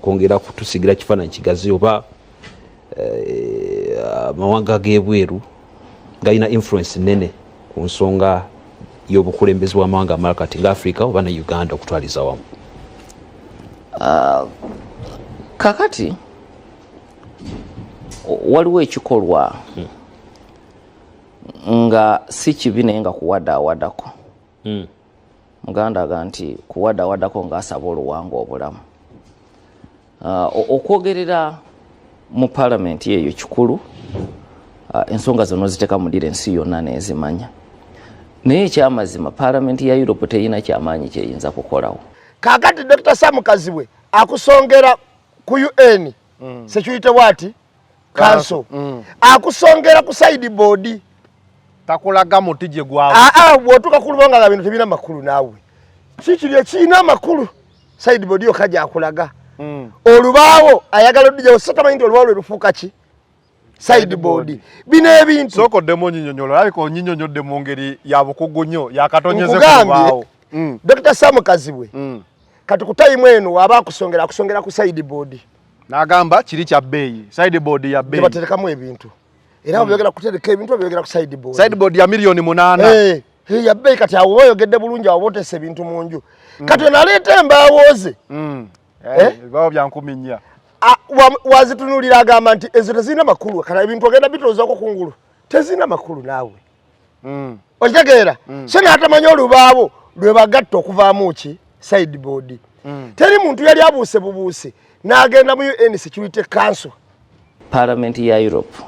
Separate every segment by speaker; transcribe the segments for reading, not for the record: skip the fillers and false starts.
Speaker 1: kwongera kutusigira kifaananyi kigazi oba amawanga g'ebweru galina influence nene ku nsonga y'obukulembezi bw'amawanga amalala kati nga Africa oba ne Uganda okutwaliza wamu?
Speaker 2: Kakati waliwo ekikolwa nga si kibi naye nga kuwadaawadako. Muganda aga nti kuwadaawadako ng'asaba oluwanga obulamu. Okwogerera mu palamenti eyo kikulu, ensonga zino ziteeka mulira ensi yonna n'ezimanya. Naye ekyamazima palamenti ya Europe terina kyamaanyi kyeyinza kukolawo.
Speaker 3: Kakati Dr. Sam Kazibwe akusongera ku UN Security what? Council. Akusongera ku side board.
Speaker 4: Takulaga mutije gwawe.
Speaker 3: Bwotuka kulubanga nga bintu tebina makulu naawe. Kikiri kiina makulu. Side board yo kaja akulaga. Olubaawo ayagala odija osatamanyi nti olubaawo lufuuka ki? Side board. Bino ebintu
Speaker 4: soko demo nyinyonyola aliko nyinyonyodde mu ngeri ya bukugu nnyo yakatonyeze ku lubaawo.
Speaker 3: Dr. Sam Kazibwe. Kati ku time eno waba akusongera ku side board.
Speaker 4: Nagamba kiri kya bbeeyi, side board ya bbeeyi.
Speaker 3: Baterekamu ebintu. Era byogera kutereka ebintu byogera ku side board.
Speaker 4: Side board ya milioni 8.
Speaker 3: Ya bbeeyi kati awo oyogedde bulungi awo botese ebintu mu nju. Kati naleeta embaawoze.
Speaker 4: Bawo bya 10.
Speaker 3: Wazitunulira agamba nti ezo tezina makulu kana ebintu ogenda bitozaako kungulu tezina makulu naawe. Okitegeera so n'atamanya olubaawo lwe bagatta okuvaamu ki side board. Teri muntu yali abuuse bubuuse n'agenda mu UN Security Council.
Speaker 2: Palamenti ya Europe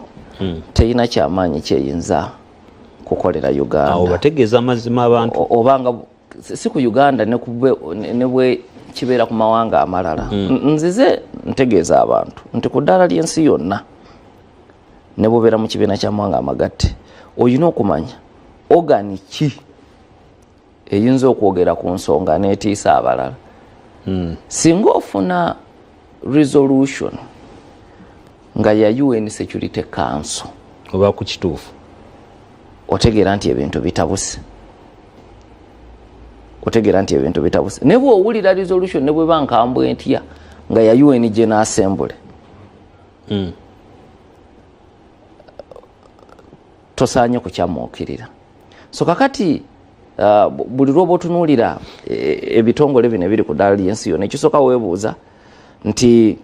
Speaker 2: terina kyamaanyi kyeyinza kukolera Uganda.
Speaker 1: Bategeeza amazima abantu
Speaker 2: obanga si ku Uganda ne bwe kibeera ku mawanga amalala. Nzize ntegeeza abantu nti ku ddala ly'ensi yonna ne bubeera mu kibiina ky'amawanga amagatte olina okumanya ogani ki eyinza okwogera ku nsonga n'etiisa abalala. Singa ofuna resolution nga ya UN Security Council
Speaker 1: oba ku kituufu
Speaker 2: otegeera nti ebintu bitabuse. Ne bw'owulira resolution ne bwe bankambwe ntya nga ya UN General Assembly tosaanye kukyamuukirira. So kakati buli lwoba otunuulira ebitongole bino ebiri ku ddala ly'ensi yonna ekisooka weebuuza nti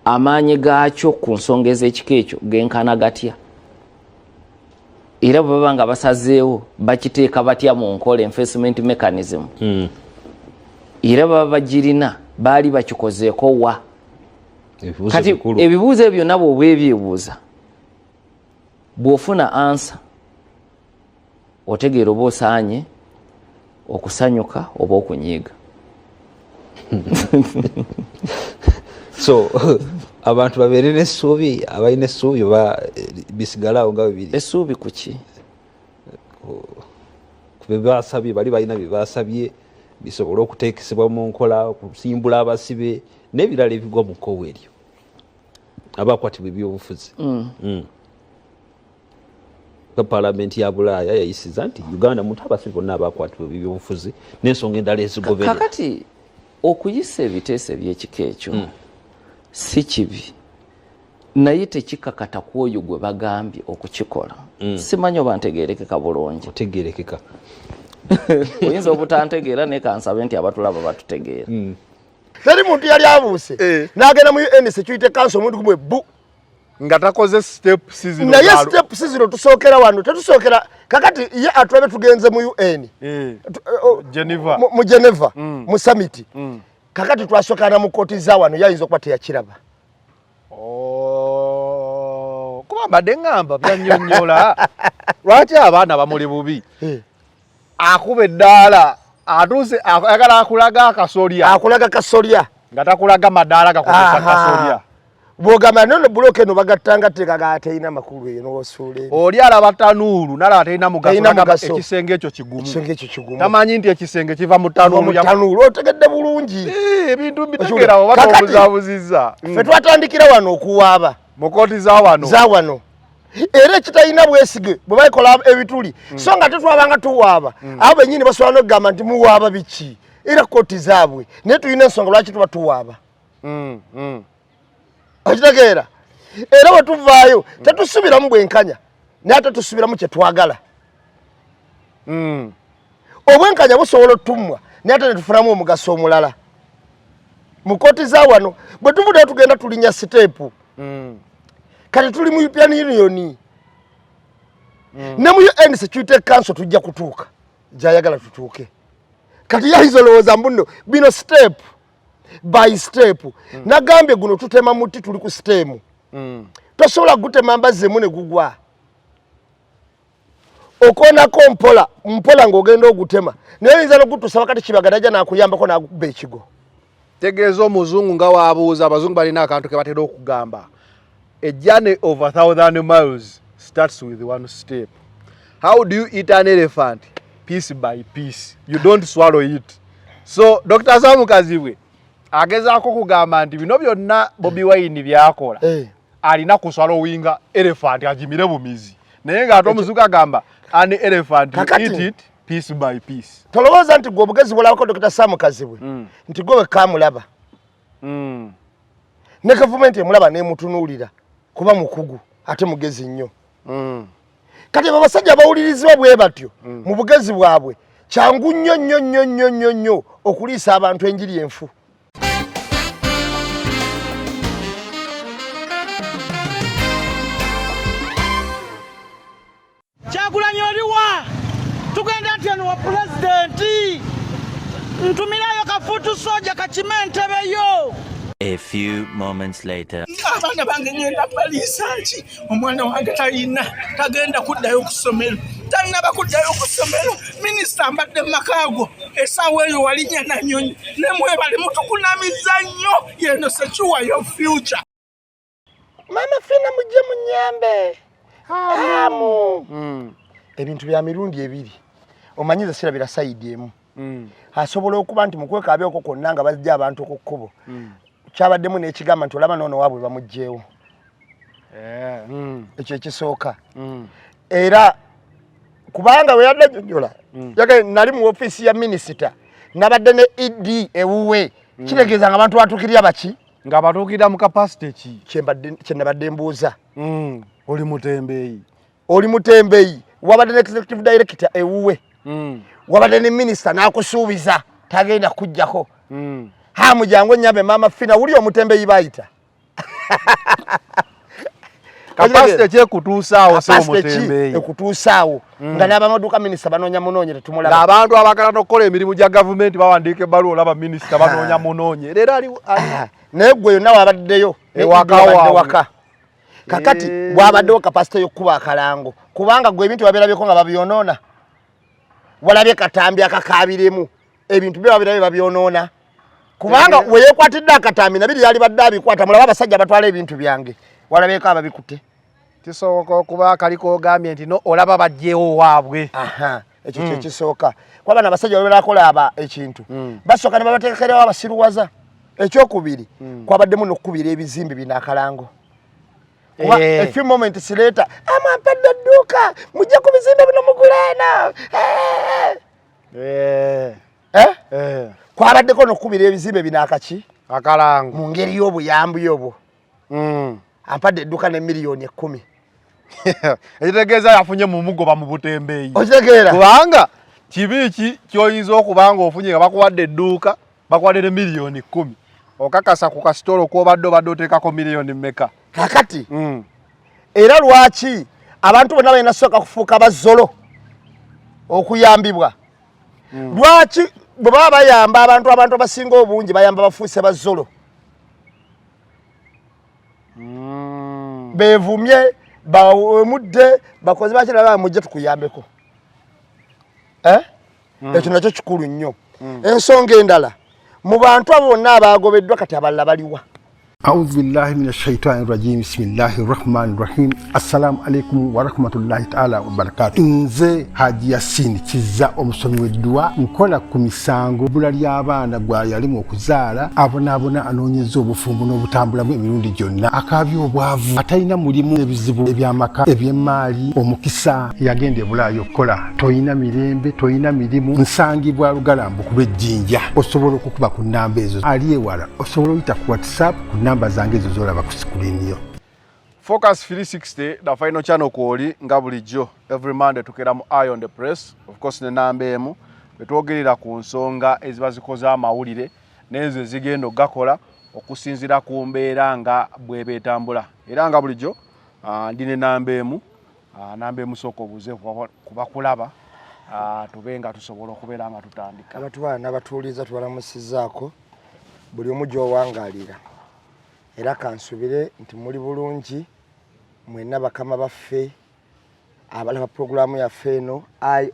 Speaker 2: amaanyi gaakyo ku nsonga ez'ekika ekyo genkana gatya era bwe baba nga basazeewo bakiteeka batya mu nkola enforcement mechanism era baba bagirina baali bakikozeeko wa. Kati ebibuuzo ebyo nabo oba ebyebuuza bw'ofuna ansa otegeera oba osaanye okusanyuka oba okunyiiga.
Speaker 1: So abantu babeere n'essuubi abalina essuubi oba bisigalawo nga bibiri.
Speaker 2: Essuubi ku ki?
Speaker 1: Ku bye baasabye bali balina bye baasabye bisobole okuteekesebwa mu nkola okusimbula abasibe n'ebirala ebigwa mu kkowe eryo abakwatibwa ebyobufuzi. Palamenti ya Bulaaya yayisiza nti Uganda muntu abasibe bonna abakwatibwa ebyobufuzi n'ensonga endala ezigoberera.
Speaker 2: Kakati okuyisa ebiteeso by'ekika ekyo si kibi naye tekikakata ku oyo gwe bagambye okukikola. Simanyi oba ntegeerekeka bulungi.
Speaker 1: Otegeerekeka.
Speaker 2: Oyinza obutantegeera naye kansabe nti abatulaba batutegeera.
Speaker 3: Teri muntu yali abuuse n'agenda mu UN Security Council omuntu gumwe bu
Speaker 4: nga takoze step season.
Speaker 3: Naye step season tusookera wano tetusookera kakati ye atulabe tugenze mu UN
Speaker 4: Geneva
Speaker 3: mu Geneva mu summit. Kakati twasokana mu koti za wano yayinza okuba teyakiraba.
Speaker 4: Kuba mbadde ngamba byanyonnyola lwaki abaana bamuli bubi akuba eddaala atuuse ayagala akulaga kasolya nga takulaga madaala gakozesa kasolya.
Speaker 3: Bwogamba nono buloke no bagattanga tekaga teyina makulu eno osuule.
Speaker 4: Oli alaba tanuulu nalaba teyina mugaso ekisenge ekyo kigumu. Tamanyi nti ekisenge kiva mu tanuulu ya
Speaker 3: tanuulu otegedde bulungi.
Speaker 4: Ebintu bitegera oba tobuzabuzizza.
Speaker 3: Ffe twatandikira wano okuwaaba.
Speaker 4: Mu kooti za wano. Era ekitayina bwesige bwe bayikola ebituli. So nga tetwabanga tuwaaba. Abo bennyini basobola n'okugamba nti muwaaba biki. Era kooti zaabwe. Naye tulina ensonga lwaki tuba tuwaaba.
Speaker 3: okitegeera era bwe tuvaayo tetusubiramu bwenkanya naye ate tusubiramu kye twagala obwenkanya busobola otummwa naye ate netufunamu omugaso omulala mu kooti za wano bwe tuvuddeyo tugenda tulinya siteepu kati tuli mu European Union ne mu UN Security Council tujja kutuuka gyayagala tutuuke kati yayinza olowooza mbuno bino step by step nagambye guno tutema muti tuli ku sitemu tosobola gutema mbazzemu ne gugwa okoonako mpola ng'ogenda ogutema naye oyinza nogutusaba kati kibagadaja nakuyambako nakuba ekigo
Speaker 4: tegeeza omuzungu nga waabuuza abazungu balina akantu ke batera okugamba a journey of 1,000 miles starts with one step. How do you eat an elephant? Piece by piece. You don't swallow it. So Dr. Sam Kazibwe agezaako kugamba nti bino byonna Bobi Wine byakola alina kuswallowinga elephant agimire bumizi naye ng'ate omuzungu agamba an elephant eat it piece by piece.
Speaker 3: Tolowooza nti gwe obugezi bulabako Dr. Sam Kazibwe nti gwe kamulaba ne gavumenti emulaba nemutunuulira kuba mukugu ate mugezi nnyo kati babasajja bawulirizibwa bwe batyo mu bugezi bwabwe kyangu nnyo okuliisa abantu enjiri enfu.
Speaker 5: Kyagulanyi oliwa tugenda ati wa pulezidenti ntumirayo kafutu soja kakime entebeyo.
Speaker 6: A few moments later.
Speaker 5: Abaana bange ngenda palisanki omwana wange tagenda kuddayo ku ssomero tanaba kuddayo ku ssomero minisita ambadde makaago essaawa eyo walinya nanyonyi nemwebale mutukunamiza nnyo yeno sekiwa yo future.
Speaker 3: Mama Fina mujje munyambe amu ebintu bya mirundi ebiri omanyiza sirabira sayidi emu asobola okuba nti mukwekabyeko konna nga bajja abantu ku kkubo kyabaddemu n'ekigamba nti olaba noono waabwe bamugjeewo ekyo ekisooka era kubanga bwe yaddajjula nali mu ofiisi ya minisita nabadde ne ED ewuwe kitegeeza nga abantu batuukirira baki
Speaker 4: nga batuukirira mu kapasite ki
Speaker 3: kye nabadde mbuuza
Speaker 4: oli
Speaker 3: mutembeeyi wabadde ne executive director ewuwe wabadde ne minisita n'akusuubiza tagenda kujjako hamu jangu nyambe Mama Fina uli omutembeeyi bayita
Speaker 4: kapasite kye kutuusaawo so omutembeeyi
Speaker 3: ekutuusaawo nga n'abamaduka minisita banoonya munoonye tetumulaba
Speaker 4: abantu abagala n'okukola emirimu gya gavumenti bawandiika ebbaluwa olaba minisita banoonya munoonye era ali
Speaker 3: naye gwe yonna wabaddeyo waka kakati bwabaddewo kapasite y'okkuba akalango kubanga gwe ebintu babirabyeko nga babyonoona walabye katambi akakaabiremu ebintu bye babyonoona kubanga weyekwatidde akatambi nabiri yali badde abikwata mulaba abasajja batwala ebintu byange walabeeko ababikutte
Speaker 4: kisoboka okuba akaliko ogambye nti no olaba bajjeewo waabwe
Speaker 3: ekyo kyekisooka kwaba n'abasajja baberakola aba ekintu basooka ne babateekerawo abasiruwaza ekyokubiri kwabaddemu n'okkubira ebizimbe bino akalango a few moments later amampadde edduuka mujje ku bizimbe bino muguleena kwabaddeko n'okkubira ebizimbe bino akaki
Speaker 4: akalango
Speaker 3: mu ngeri y'obuyambi obwo ampadde edduuka ne miliyoni 10
Speaker 4: ekitegeeza yafunye mu mugoba mu butembeeyi
Speaker 3: okitegeera
Speaker 4: kubanga kibi ki kyoyinza okubanga ofunye nga bakuwadde edduuka bakuwadde ne miliyoni 10 okakasa ku kasitolo kwobadde obadde oteekako miliyoni mmeka
Speaker 3: kakati era lwaki abantu bonna balina sooka kufuuka bazzolo okuyambibwa lwaki bwe baba bayamba abantu abasinga obungi bayamba bafuuse bazzolo bevumye bawemudde bakozi bakiraba mujje tukuyambeko ekyo nakyo kikulu nnyo ensonga endala mu bantu abo bonna abagobeddwa kati abalala baliwa
Speaker 7: أعوذ بالله من الشيطان الرجيم بسم الله الرحمن الرحيم السلام عليكم ورحمة الله تعالى وبركاته nze Haji Yasin Kiza omusomi w'eddwa nkola ku misango bula ly'abaana gwa yalimu okuzaala abonaabona anoonyeza obufumbo n'obutambulamu emirundi gyonna akaabya obwavu atalina mulimu ebizibu eby'amaka eby'emmaali omukisa yagenda ebulaayo okukola toyina mirembe toyina mirimu nsangibwa lugalambu kuba ejjinja osobola okukuba ku nnamba ezo ali ewala osobola oyita ku WhatsApp namba zange ezo zolaba ku screen yo.
Speaker 4: Focus 360 the final channel kwoli nga bulijjo every Monday tukera mu Eye on the Press of course ne namba emu betwogerera ku nsonga eziba zikoza amawulire nezo zigendo gakola okusinzira ku mbeera nga bwebe etambula era nga bulijjo ndine namba emu soko buze kuba kulaba tubenga tusobola okubeera nga tutandika
Speaker 3: abatwana batuuliza tubalamusizaako buli omu gy'owangalira era kansubire nti muli bulungi mwenna bakama baffe abalaba programu yaffe eno Eye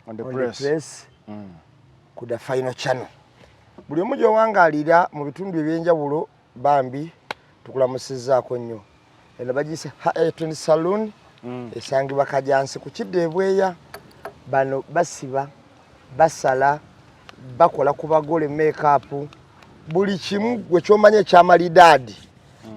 Speaker 3: on the Press ku the final channel buli omu gy'owangalira mu bitundu ebyenjawulo bambi tukulamusizaako nnyo eno bagiyise Hair Salon esangibwa Kajansi ku Kidde Bweya bano basiba basala bakola ku bagole make-up buli kimu gwe kyomanya ekyamalidadi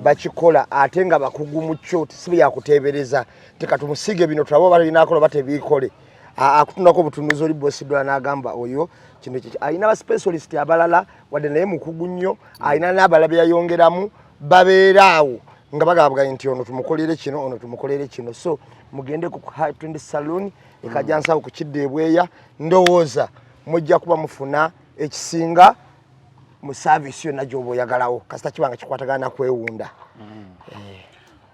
Speaker 3: bakikola ate nga bakugu mu kyo tisibi yakutebereza tekatumusige bino tulabo balinakola batebikole akutunako obutunuzi oli bosi dola n'agamba oyo kino alina ba specialist abalala wadde naye mukugu nnyo alina n'abalabe yayongeramu babeeraawo nga bagabaganye nti ono tumukolere kino ono tumukolere kino so mugende ku Hair Salon ekajansawo ku Kidde Bweya ndowooza mujja kuba mufuna ekisinga mu service yonna gy'oba oyagalawo kasita kibanga kikwatagana kwewunda.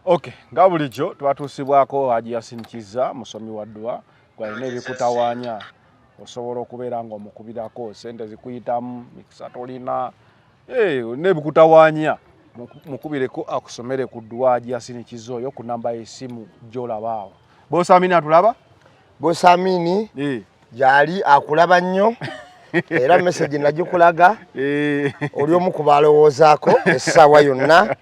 Speaker 4: Okay, nga bulijjo twatuusibwako Haji Yasin Kiza musomi wa ddwa gwalina ebikutawaanya osobola okubeera nga omukubirako sente zikuyitamu mikisa tolina nebikutawaanya mukubireko akusomere ku ddwa Haji Yasin Kiza oyo ku namba y'essimu gy'olabaawo. Bosamini atulaba?
Speaker 3: Bosamini gyali akulaba nnyo era message nagikulaga oli omu ku balowoozaako essaawa yonna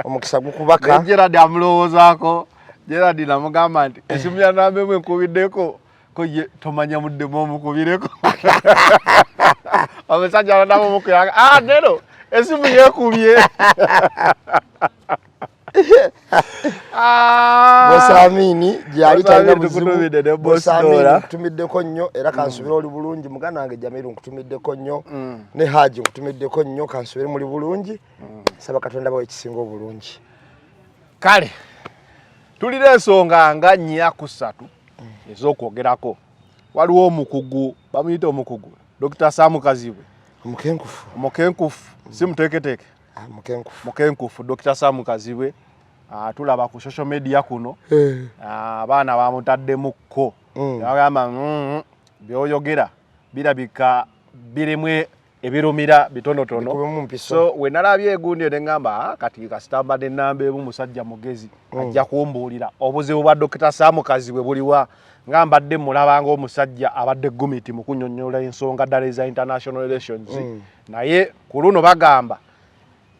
Speaker 3: omukisa gukubaka
Speaker 4: Gerard amulowoozaako Gerard namugamba nti esimu ya namba emu enkubiddeko ko ye tomanya muddemu omukubireko omusajja alondamu omukuyaga nero esimu yeekubye
Speaker 3: Bosamini gyali talina buzibu Bosamini nkutumiddeko nnyo era kansubira oli bulungi muganda wange Jamiru nkutumiddeko nnyo ne Haji nkutumiddeko nnyo kansubire muli bulungi saba Katonda bawe ekisinga obulungi.
Speaker 4: Kale tulira ensonga nga nnya ku ssatu ez'okwogerako waliwo omukugu bamuyita omukugu Dr. Sam Kazibwe omukenkufu si muteeketeeke mukenkufu Dr. Sam Kazibwe tulaba ku social media kuno abaana bamutaddemukko bagamba byoyogera birabika birimwe ebirumira bitonotono so we nalabye egundi ne ngamba kati kasitamba ne namba emu musajja mugezi ajja kumbuulira obuzibu bwa Dr. Sam Kazibwe buliwa ngamba dde mulabanga omusajja abadde gumiti mu kunnyonnyola ensonga ddala eza international relations naye ku luno bagamba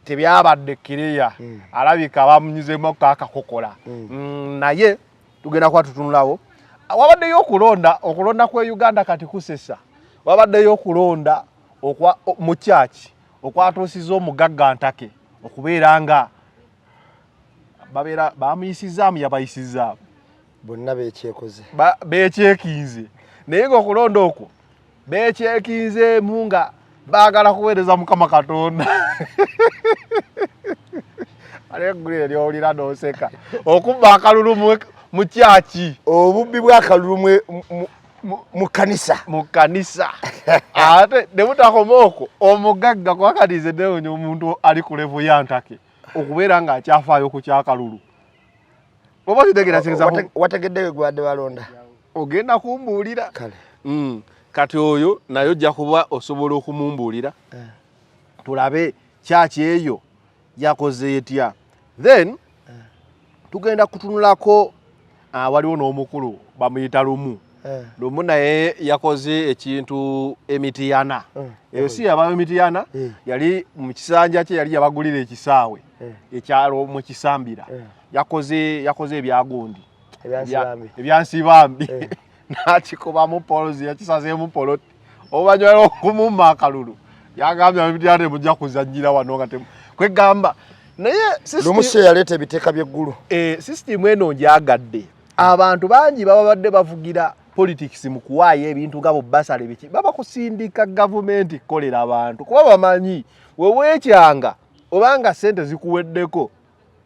Speaker 4: tebyabadde kireya alabika bamunyuzemu akakokola naye tugenda kwa tutunulawo wabaddeyo okulonda kwe Uganda kati kusesa wabaddeyo okulonda mu church okwatuusiza omugagga Ntake okubeera nga babeera bamuyisizaamu yabayisizaamu
Speaker 3: bonna
Speaker 4: beekyekinze naye ng'okulonda okwo beekyekinzeemu nga baagala kuweereza Mukama Katonda alegure lyowulira n'oseka okubba akalulu mu kyaki
Speaker 3: obubbi bw'akalulu mu kanisa ate ne butakoma okwo omugagga kwakatize newonya omuntu ali ku levo ya Ntake okubeera ng'akyafaayo ku kyakalulu oba kitegeera wategedde gwadde balonda ogenda kumbuulira kati oyo nayo ojja kuba osobola okumumbuulira tulabe kyaki eyo yakoze etya then tugenda kutunulako waliwo n'omukulu bamuyita Lumu
Speaker 4: lumu naye yakoze ekintu Emitiyana eyo si yaba Emitiyana yali mu kisanja kye yali yabagulira ekisaawe ekyalo mu Kisambira yakoze ebyagundi ebyansibambi n'akikubamu polozi yakisazeemu poloti obanyola okumumma akalulu yagambye Emitiyana mujja kuzannyira wano nga kwegamba naye
Speaker 3: lumushe yaleeta ebiteeka by'eggulu
Speaker 4: system eno ngyagadde abantu bangi baba badde bavugira politics mu kuwaayo ebintu nga basale biki baba kusindika gavumenti kolera abantu kuba bamanyi weweekyanga obanga sente zikuweddeko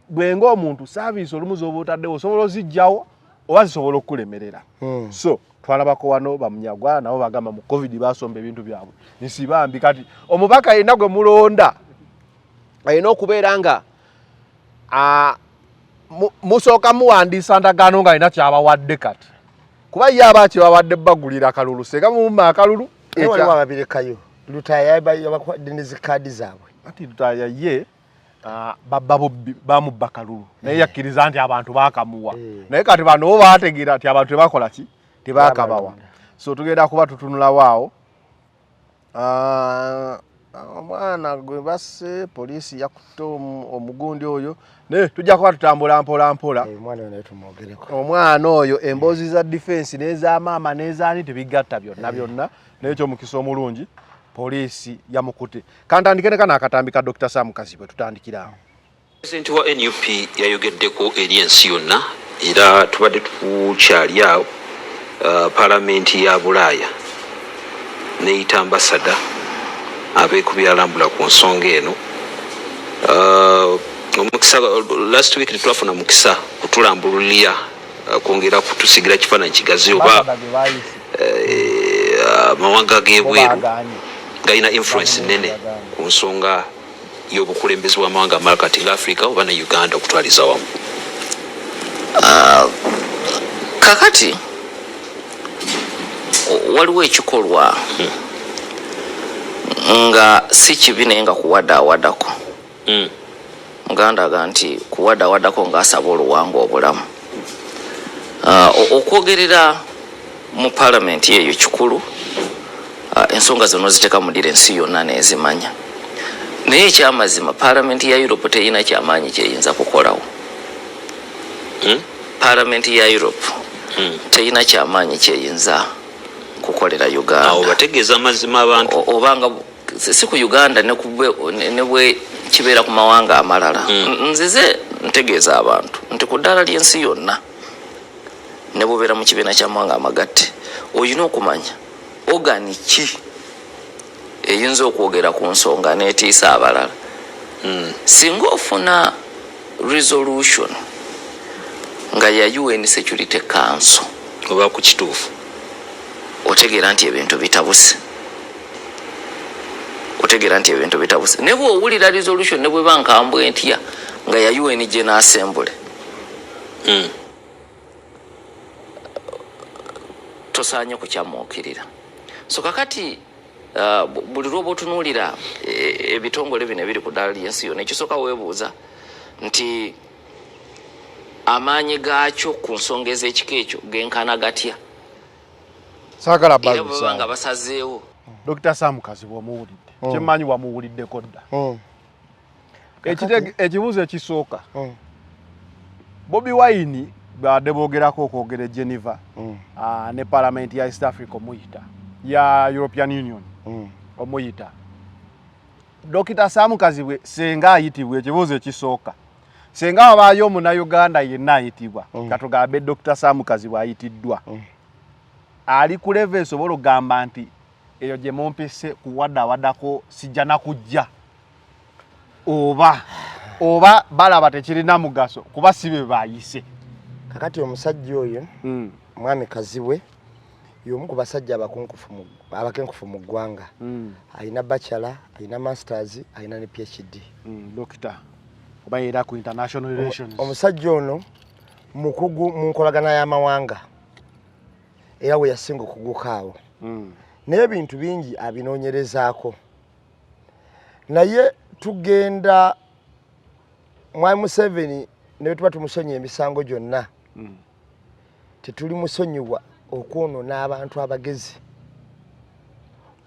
Speaker 4: bwenga omuntu service olumu z'oba otaddewo osobola ozijjawo oba zisobola okulemerera so twalabako wano bamunyagwa nabo bagamba mu covid basomba ebintu byabwe nisibambi kati omubaka yenna gwe mulonda ayina okubeera nga musooka muwandiisa ndagaano nga alina kyabawadde kati kuba ye aba kyebawadde bagulira akalulu senga mumma akalulu
Speaker 3: waliwo ababirekayo lutaya yabakwadde ne zikaadi zaabwe
Speaker 4: ati lutaya ye bamubba kalulu naye yakkiriza nti abantu bakamuwa naye kati bano bo baategeera nti abantu tebakola ki tebakabawa so tugenda kuba tutunulawo awo omwana gwe basse poliisi yakutte omugundi oyo ne tujja kuba tutambula mpola omwana oyo emboozi za defense n'eza maama n'ezaani tebigatta byonna n'ekyo mukisa omulungi poliisi yamukutte kantandike ne kana akatambi ka Dr. Sam Kazibwe tutandikira awo.
Speaker 1: Pulezidenti wa NUP yayogeddeko eri ensi yonna era tubadde tukukyali awo palamenti ya Bulaaya n'eyita ambasada abeekubyalambula ku nsonga eno omukisa last week twafuna mukisa kutulambululira kwongera kutusigira kifaananyi kigazi oba amawanga g'ebweru galina influence nene ku nsonga y'obukulembeze bw'amawanga amalala kati nga Africa oba ne Uganda okutwaliza wamu.
Speaker 2: Kakati waliwo ekikolwa nga si kibi naye nga kuwadaawadako muganda nti kuwadaawadako ng'asaba oluwanga obulamu okwogerera mu palamenti eyo kikulu ensonga zino ziteeka mudira ensi yonna n'ezimanya naye ekyamazima palamenti ya Europe teyina kyamaanyi kyeyinza kukolawo palamenti ya Europe teyina kyamaanyi kyeyinza kukolera Uganda
Speaker 1: awo bategeeza amazima abantu
Speaker 2: obanga si ku Uganda ne bwe kibeera ku mawanga amalala nzize ntegeeza abantu nti ku ddala ly'ensi yonna ne bubeera mu kibiina ky'amawanga amagatte olina okumanya ogani ki eyinza okwogera ku nsonga n'etiisa abalala singa ofuna resolution nga ya UN Security Council
Speaker 1: oba ku kituufu
Speaker 2: otegeera nti ebintu bitabuse ne bwe owulira resolution ne bwe bankambwe ntya nga ya UN General Assembly tosaanye kukyamuukirira so kakati buli lwoba otunuulira ebitongole bino ebiri ku ddala ly'ensi yonna ekisooka weebuuza nti amaanyi gaakyo ku nsonga ez'ekika ekyo genkana gatya
Speaker 4: saagala
Speaker 2: banga basazeewo
Speaker 4: Dr. Sam Kazibwe omuwulidde kyemmanyi wamuwuliddeko dda ekibuuzo ekisooka Bobi Wine badde boogerako okwogera Geneva ne palamenti ya East Africa omuyita ya European Union omuyita Dr. Sam Kazibwe senga ayitibwa ekibuuzo ekisooka senga wabaayo omunayuganda yenna ayitibwa katugambe Dr. Sam Kazibwe ayitiddwa ali ku level esobola okugamba nti eyo gye mumpise kuwadaawadako sijja na kujja oba balaba tekirina mugaso kuba si be baayise
Speaker 3: kakati omusajja oyo mwami Kazibwe y'omu ku basajja abakenkufu mu ggwanga alina bachelor alina masters alina ne PhD
Speaker 4: doctor oba era ku international relations
Speaker 3: omusajja ono mukugu mu nkolagana y'amawanga era we yasinga okugukaawo naye ebintu bingi abinoonyerezaako naye tugenda mwami Museveni ne tuba tumusonyiwa emisango gyonna tetuli musonyiwa okwono n'abantu abagezi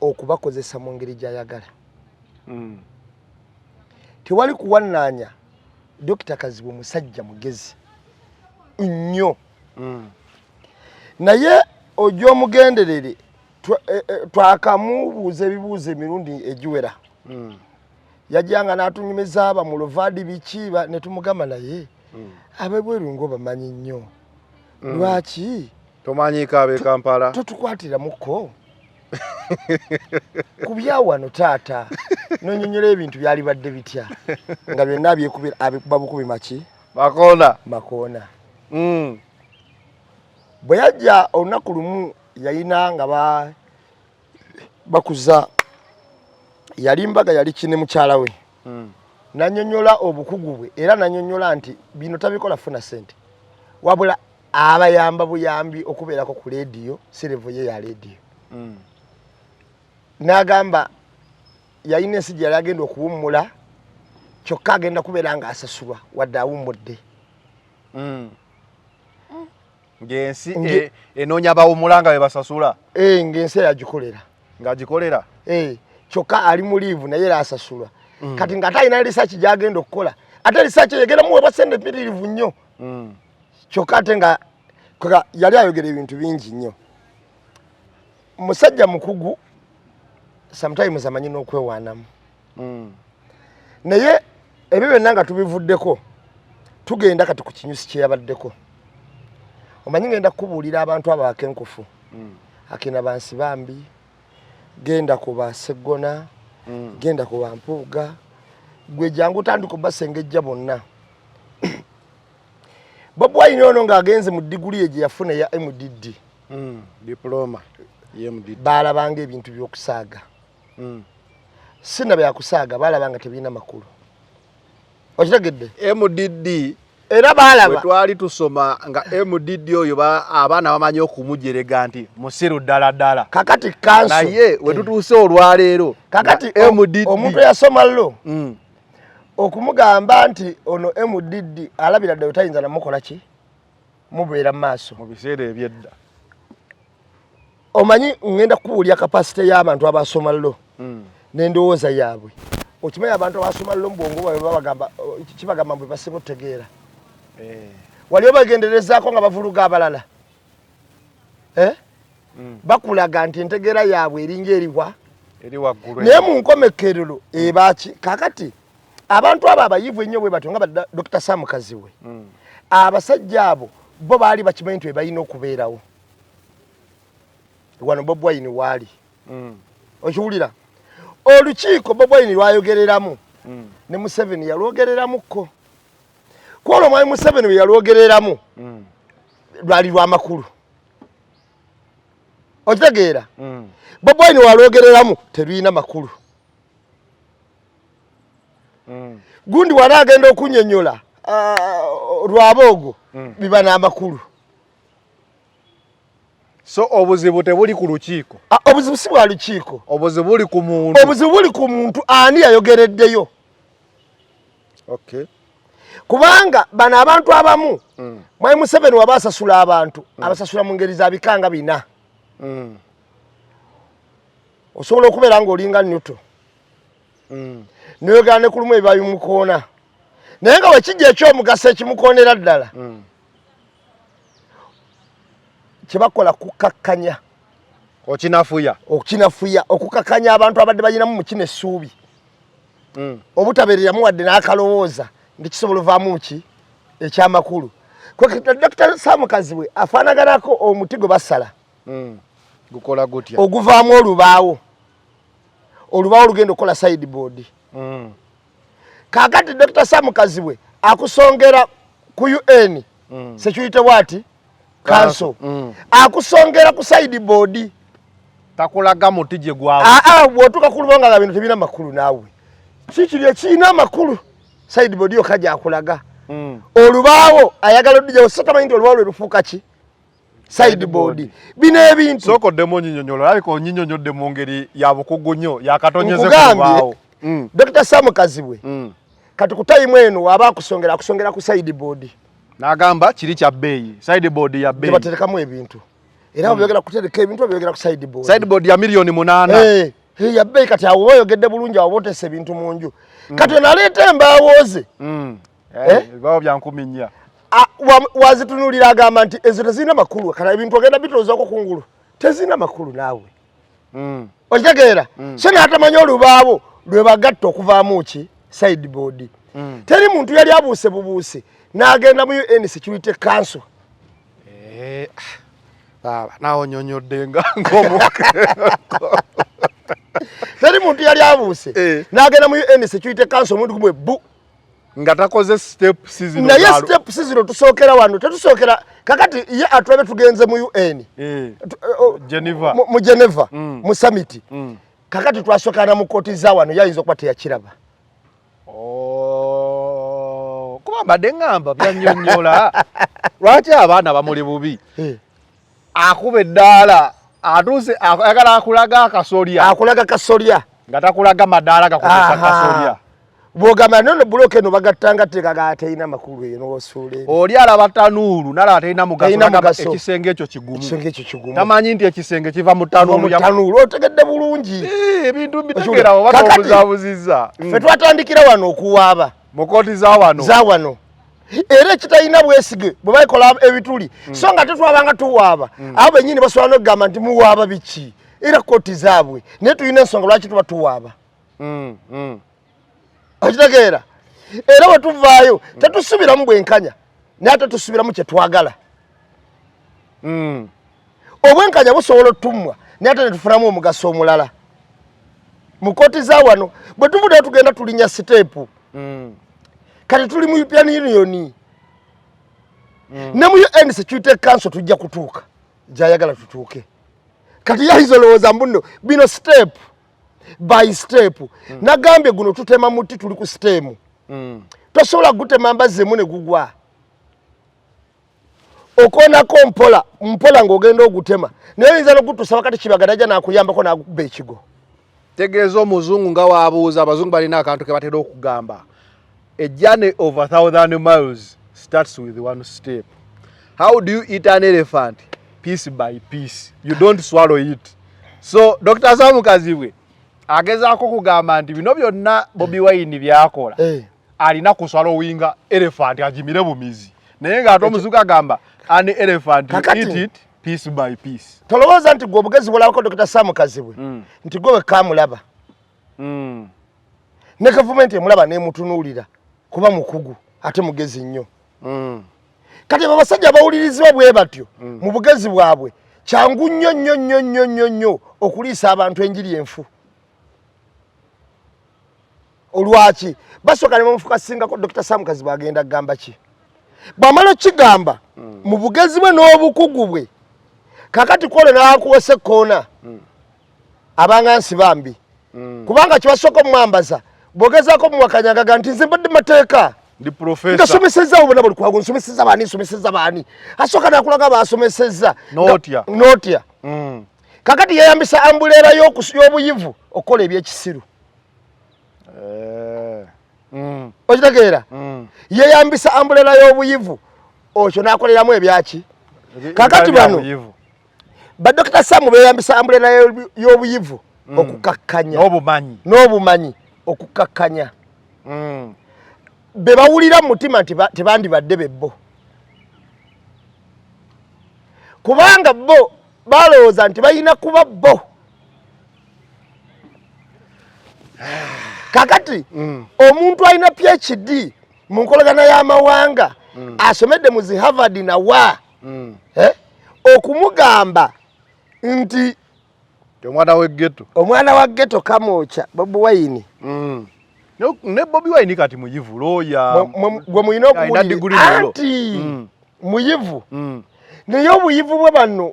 Speaker 3: okubakozesa mu ngeri gy'ayagala. Tewali kuwannanya Dr. Kazibwe musajja mugezi nnyo. Naye ojja omugenderere twakamubuuza ebibuuzo emirundi egiwera. Yajjanga n'atunyumiza aba mu Lovadi bikiba ne tumugamba naye abebweru ngo bamanyi nnyo. Lwaki
Speaker 4: tomanyika abe Kampala
Speaker 3: totukwatira muko kubyawano taata nonyonyola ebintu byali badde bitya nga byonna byekubira abikuba bukubi maki makoona. Bwe yajja olunaku lumu yayina nga bakuza yali mbaga yali kine mukyala we. Nanyonyola obukugu bwe era nanyonyola nti bino tabikola funa sente wabula abayamba buyambi okubeerako ku leediyo serevo ye ya leediyo. N'agamba yayina ensi gye yali agenda okuwummula kyokka agenda kubeera nga asasulwa wadde awummudde.
Speaker 4: Ng'ensi enoonya bawummula nga bwe basasula.
Speaker 3: Ng'ensi yagikolera.
Speaker 4: Ng'agikolera?
Speaker 3: Kyokka ali mu liivu naye era asasulwa. Kati ng'ate alina risaaki gy'agenda okukola. Ate risaaki yegenda muweebwa ssente mpitirivu nnyo. Kyokka ate nga yali ayogera ebintu bingi nnyo. Musajja mukugu sometimes amanyi n'okwewaanamu. Naye ebyo byonna nga tubivuddeko tugenda kati ku kinyusi kye yabaddeko. Omanyi ngenda kukubuulira abantu abo akenkufu. Akina bansi bambi, genda ku Baseggona, genda ku Bampuuga, gwe jangu tandika basengejja bonna. Bobi Wine ono ng'agenze mu diguli ye gye yafuna ya MDD.
Speaker 4: Diploma ye MDD.
Speaker 3: Baalabanga ebintu by'okusaaga. Sina byakusaaga baalabanga tebirina makulu. Okitegedde?
Speaker 4: MDD
Speaker 3: era baalaba.
Speaker 4: Twali tusoma nga MDD oyo abaana bamanyi okumujerega nti musiru ddala.
Speaker 3: Kakati kanso.
Speaker 4: Naye we tutuuse olwaleero.
Speaker 3: Kakati
Speaker 4: MDD
Speaker 3: omuntu yasoma lo. Okumugamba nti ono MDD alabira ddayo tayinza namukola ki? Mubeera maaso.
Speaker 4: Mu biseera ebyedda.
Speaker 3: Omanyi ngenda kuwulya kapasite y'abantu abasoma lo. N'endowooza yaabwe. Okimanyi abantu abasoma lo mu bwongo bwabwe babagamba kibagamba bwe basiba otegeera. Wali obagenderezaako nga bavuluga abalala. Bakulaga nti entegeera yaabwe eringa eriwa?
Speaker 4: Eri waggulu.
Speaker 3: Naye mu nkomekerero ebaki kakati abantu abo abayivu ennyo bwe batyo nga Dr. Sam Kazibwe. Abasajja abo bo baali bakimanyi nti balina okubeerawo. Wano Bobi Wine waali. Okiwulira? Olukiiko Bobi Wine lwayogereramu. Ne Museveni yalwogereramuko. Kwolwo omwami Museveni we yalwogereramu. Lwali lw'amakulu. Okitegeera? Bobi Wine walwogereramu teruyina makulu. Gundi wali agenda okunnyonnyola lwaboogo biba n'amakulu.
Speaker 4: So obuzibu tebuli ku lukiiko.
Speaker 3: Obuzibu si bwa lukiiko.
Speaker 4: Obuzibu buli ku muntu.
Speaker 3: Obuzibu buli ku muntu ani yayogereddeyo.
Speaker 4: Okay.
Speaker 3: Kubanga bano abantu abamu mwami Museveni waba asasula abantu abasasula mu ngeri za bikanga bina. Osobola okubeera ng'olinga Newton. Niyogera ne kulumu ebibabimukoona. Naye nga wekijja ekyomugaso ekimukoonera ddala. Kyebakola kukakkanya. Okinafuya okukakkanya abantu abadde balinamu mu kino essuubi. Obutabeereramu wadde n'akalowooza nti kisobola ovaamu ki ekyamakulu. Dr. Sam Kazibwe afaanaganako omuti gwe basala.
Speaker 4: Gukola gutya?
Speaker 3: Oguvaamu olubaawo. Olubaawo lugenda okukola sideboard. Kakati Dr. Sam Kazibwe akusongera ku UN. Security what? Council. Akusongera ku sideboard.
Speaker 4: Takulaga muti gye gwawo.
Speaker 3: Bw'otuuka ku lubonga nga bino tebirina makulu naawe. Kikiri ekirina amakulu. Sideboard yo kajja akulaga. Olubaawo ayagala oddijawo so tamanyi nti olubaawo lwe lufuuka ki? Sideboard. Bino ebintu.
Speaker 4: Sookoddemu onnyinyonnyola alabika onnyinyonnyodde mu ngeri ya bukugu nnyo yakatonyeze ku lubaawo.
Speaker 3: Dr. Sam Kazibwe. Kati ku tayimu eno waba akusongera ku sideboard.
Speaker 4: N'agamba kiri kya bbeeyi. Sideboard ya bbeeyi.
Speaker 3: Baterekamu ebintu. era byogera kutereka ebintu byogera ku sideboard.
Speaker 4: Sideboard ya milioni 8.
Speaker 3: Ya bei kati awo oyogedde bulungi awo botese ebintu munju. Kati naleeta embaawoze.
Speaker 4: Bawo bya 10.
Speaker 3: Wazitunulira agamba nti ezo tezina makulu kana ebintu ogenda bitozaako kungulu tezina makulu naawe. Okitegeera so n'atamanya olubaabo lwe bagatta okuvaamu ki sideboard. Teri muntu yali abuuse bubuuse n'agenda mu UN Security Council.
Speaker 4: Baba nawo nyonyodde ngomu.
Speaker 3: Teri muntu yali abuuse n'agenda mu UN Security Council omuntu gumwe bu
Speaker 4: nga takoze step season
Speaker 3: naye step season tusookera wano tetusookera kakati ye atwabe tugenze mu UN
Speaker 4: Geneva
Speaker 3: mu Geneva mu summit kakati twasookana mu kooti za wano yayinza okuba teyakiraba.
Speaker 4: Kuba mbadde ngamba byanyonnyola lwaki abaana bamuli bubi akuba eddaala atuuse ayagala akulaga kasolya nga takulaga madaala gakozesa kasolya.
Speaker 3: Bwogamba nono buloke no bagattanga tekaga ateina makulu eno osuule.
Speaker 4: Oli alaba tanuulu nala ateina mugaso ekisenge ekyo kigumu. Tamanyi nti ekisenge kiva mu tanuulu
Speaker 3: otegedde bulungi.
Speaker 4: Ebintu bitegerawo batobuzabuzizza.
Speaker 3: Ffe twatandikira wano okuwaaba.
Speaker 4: Mu kooti za wano. Era ekitayina bwesige bwe bayikola ebituli so nga tetwabanga tuwaaba abo bennyini basobola n'okugamba nti muwaaba biki era kooti zaabwe naye tulina ensonga lwaki tuba tuwaaba. Okitegeera era bwe tuvaayo tetusubiramu bwenkanya naye ate tusubiramu kye twagala. Obwenkanya busobola otummwa naye ate ne tufunamu omugaso omulala. Mu kooti za wano bwe tuvuddeyo tugenda tulinya siteepu. Kati tuli mu European Union ne mu UN Security Council tujja kutuuka gyayagala tutuuke. Kati yayinza olowooza mbuno bino step by step nagambye guno tutema muti tuli ku stem tosobola gutema mbazzemu ne gugwa okonako mpola ng'ogenda ogutema naye yinza n'ogutusaba kati kibagadaja n'akuyambako n'akuba ekigo. Tegeeza omuzungu nga waabuuza abazungu balina akantu ke batera okugamba. A journey of 1,000 miles starts with one step. How do you eat an elephant? Piece by piece. You don't swallow it. So, Dr. Sam Kazibwe, agezaako kugamba nti bino byonna Bobi Wine byakola. Alina kuswallowinga elephant agimire bumizi. Naye ng'ate omuzungu agamba an elephant you eat it piece by piece.
Speaker 3: Tolowooza nti gwe obugezi bulabako Dr. Sam Kazibwe nti gwe wekamulaba. Ne gavumenti emulaba n'emutunuulira kuba mukugu ate mugezi nnyo. Kati abasajja abawulirizibwa bwe batyo mu bugezi bwabwe kyangu nnyo okuliisa abantu enjiri enfu. Olwaki basooka ne bamufukasingako Dr. Sam Kazibwe agenda kugamba ki? Bw'amala kigamba mu bugezi bwe n'obukugu bwe kakati kwole n'akuwese koona abanga nsi bambi kubanga kibasooka omwambaza bwogezaako muwakanyangaga nti nze mbadde mateeka
Speaker 4: ndi professor
Speaker 3: ngasomesezza abo bonna buli kwago nsomesezza baani asooka n'akulaga baasomesezza nootya kakati yeyambisa ambuleera y'obuyivu okukola ebyekisiru. Okitegeera yeyambisa ambuleera y'obuyivu okyo n'akoleramu ebyaki kakati bano ba Dr. Sam beyambisa ambuleera y'obuyivu okukakkanya n'obumanyi okukakkanya be bawulira mu mutima nti tebandibadde bebbo kubanga bo balowooza nti balina kuba bo. Kakati omuntu alina PhD mu nkolagana y'amawanga asomedde mu zi Harvard na wa okumugamba nti omwana wa ghetto kamoocha Bobi Wine
Speaker 4: ne Bobi Wine kati muyivu looya
Speaker 3: gwe muyina okuwulira anti muyivu naye obuyivu bwe bano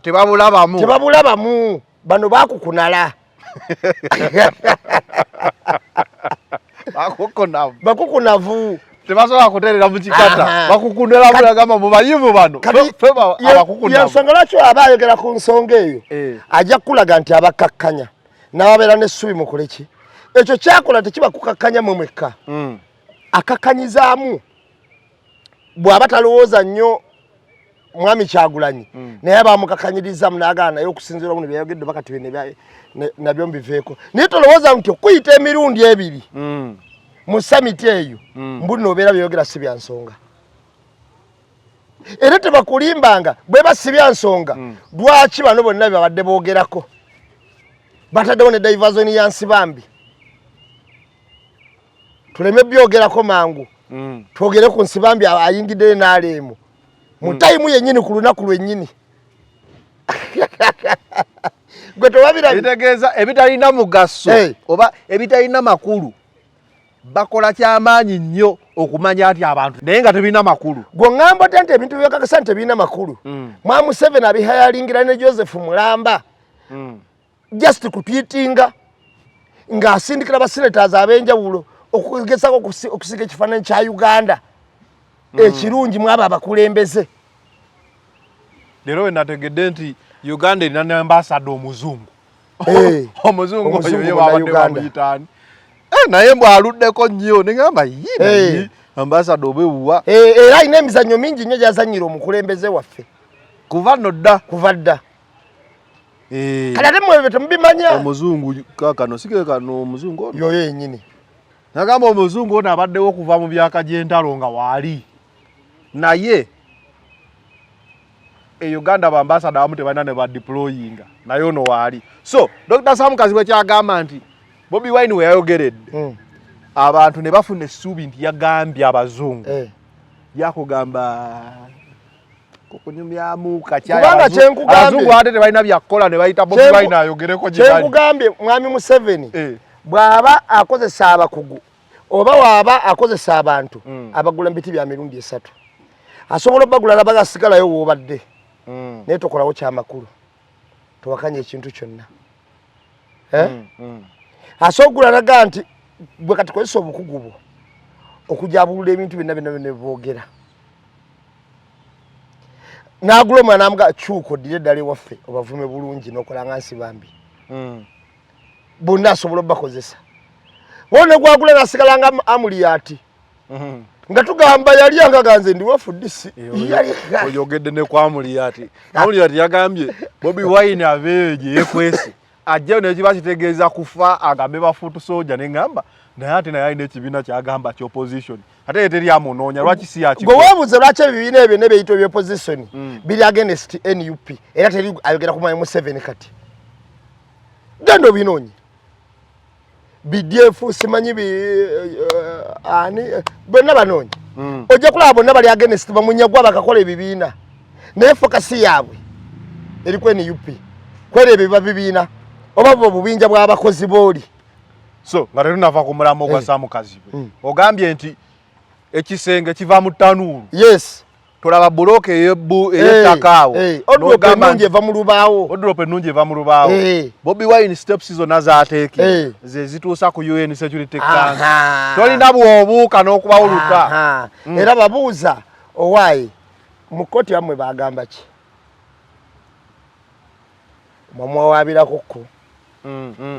Speaker 3: tebabulabamu bano bakukunala bakukunavu
Speaker 4: tebasobola kuterera mu kikata bakukunela bulagamba mu bayivu bano
Speaker 3: yansonga lwaki aba ayogera ku nsonga eyo ajja kulaga nti abakakkanya n'ababeera n'essubi mukole ki ekyo kyakola tekiba kukakkanya mu mwekka akakkanyizaamu bw'aba talowooza nnyo mwami Kyagulanyi naye bamukakanyiriza munagana naye okusinzira muno byayogedde bakati bene nabyo mbiveeko naye tolowooza nti okuyita emirundi ebiri mu summit eyo mbuli nobeera byayogera si bya nsonga era tebakulimbanga bwe basibya nsonga lwaki bano bonna babadde boogerako bataddewo ne diversion ya Nsibambi tuleme byogerako mangu twogere ku Nsibambi ayingidde n'aleemu mu time yennyini ku lunaku lwennyini gwe towabira
Speaker 4: bitegeeza ebitalina mugaso oba ebitalina makulu bakola kyamaanyi nnyo okumanya ati abantu naye nga tebina makulu
Speaker 3: gwe ŋŋamba ate nti ebintu byokakasa nti tebina makulu mwa Museveni abihayalingira ne Joseph Mulamba just kutwitinga ng'asindikira abasenators ab'enjawulo okugezako okusiga ekifaananyi kya Uganda ekirungi mwabo abakulembeze
Speaker 4: leero we nategedde nti Uganda erina ne ambassador omuzungu omuzungu oyo ye babadde bamuyitaani naye bw'aluddeko nnyo ne ngamba yii ambassador obewuwa
Speaker 3: era alina emizannyo mingi nnyo gyazannyira omukulembeze waffe
Speaker 4: kuva nno dda
Speaker 3: kale ate mmwe temubimanya
Speaker 4: omuzungu kakano sikeke kano omuzungu ono
Speaker 3: yoyo yennyini
Speaker 4: nagamba omuzungu ono abaddewo okuva mu byaka gy'entalo nga waali naye Uganda bambasada abamu tebalina ne badeployinga naye ono waali so Dr. Sam Kazibwe kyagamba nti Bobi Wine we yayogeredde abantu ne bafuna essuubi nti yagambye abazungu yakugamba kukunyumyamu kakyaya abazungu ate tebalina byakukola ne bayita Bobi Wine ayogereko gye bali
Speaker 3: kyekugambye mwami Museveni bw'aba akozesa abakugu oba waaba akozesa abantu abagula mbiti bya mirundi 3 asobola bagula nabagasigalayo woobadde naye tokolawo kyamakulu towakanya ekintu kyonna asogula naga nti bwe kati kozesa obukugu bwo okujabulula ebintu byonna boogera n'agula omwana amuga kyuko ddire eddala ewaffe obavume bulungi n'okola nga Nsibambi bonna asobola obakozesa wone gwagula nasigala nga Amuriati nga tugamba yali angaganze ndi wafudisi
Speaker 4: oyogedde ne kwa Amuriati Amuriati yagambye Bobi Wine abeeje yekwese ajja nekiba kitegeeza kufa agambe bafutu soja nengamba naye ate naye alina ekibiina kyagamba ky'opposition ate yeteri amunoonya lwaki si yaki
Speaker 3: gwe weebuuze lwaki ebibiina ebyo n'ebiyitwa by'opposition biri against NUP era teri ayogera ku mwami Museveni kati genda obinoonye BDF simanyi ani bonna banoonye ojja kulaba bonna bali against bamunyagwa bakakola ebibiina naye fokasi yaabwe eri ku NUP kwera ebyo biba bibiina oba bwo bubinja bw'abakozi booli
Speaker 4: so nga tetunava ku mulamu gwa Sam Kazibwe ogambye nti ekisenge kiva mu ttanuulu
Speaker 3: yes
Speaker 4: tulaba buloke ey'ettaka awo
Speaker 3: odrope ennungi eva mu lubaawo Bobi Wine steps zonna zaateeke ze zituusa ku UN Security Council tolina bw'obuuka n'okubawuluka era babuuza owaayi mu kkooti yammwe bagamba ki mwamwawabirako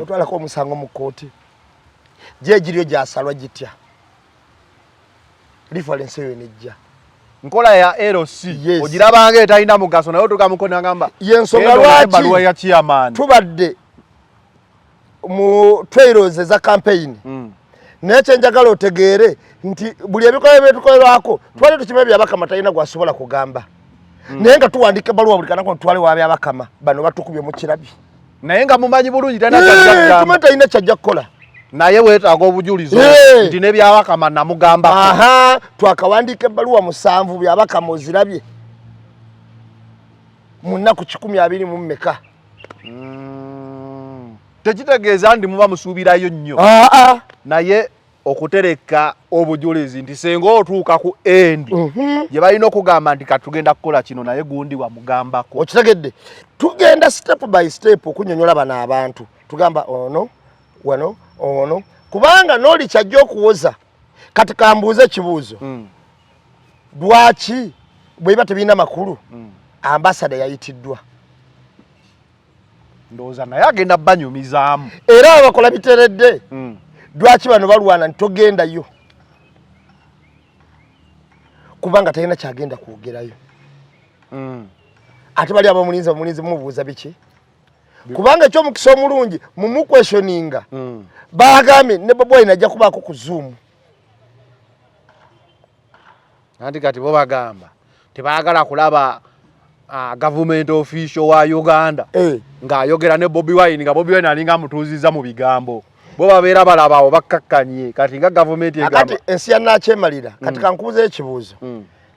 Speaker 3: otwalako omusango mu kkooti gye giriyo gyasalwa gitya reference eyo nejja
Speaker 4: nkola ya LC ogirabanga etalina mugaso naye otukamukona ngamba
Speaker 3: yensonga lwaki tubadde mu trails za campaign naye kyenjagala otegeere nti buli ebikola byetukolerwako twali tukima byabakama talina gwasobola kugamba naye nga tuwandika ebbaluwa buli kanako ntwale wabyabakama bano batukubye mu kirabi
Speaker 4: naye nga mumanyi bulungi
Speaker 3: talina kyajja kukola
Speaker 4: naye weetaaga obujulizo nti ne byabakama namugambako
Speaker 3: twakawandiika ebbaluwa 7 byabakama ozirabye mu nnaku 120 mu mmeka
Speaker 4: tekitegeeza nti muba musuubirayo nnyo naye okutereka obujulizi nti senga otuuka ku endi gye balina okugamba nti katugenda kukola kino naye gundi wamugambako
Speaker 3: okitegedde tugenda step by step okunyonyola bano abantu tugamba ono wano ono kubanga n'oli kyajja okuwoza kati kambuuze ekibuuzo lwaki bweba tebirina makulu ambasada yayitiddwa
Speaker 4: ndowooza naye agenda banyumizaamu
Speaker 3: era abakola biteredde lwaki bano balwana ntogendayo kubanga talina kyagenda kwogerayo ate bali abamulinzi mubuuza biki kubanga ekyo mukisa omulungi mu questioninga baagambye ne Bobi Wine ajja kubaako ku Zoom
Speaker 4: anti kati bo bagamba tebaagala kulaba government official wa Uganda ng'ayogera ne Bobi Wine nga Bobi Wine alinga mutuuziza mu bigambo bo babeera balabawo bakkakkanye kati nga government egamba
Speaker 3: kati ensi ya nakyemalira kati kankubuza ekibuuzo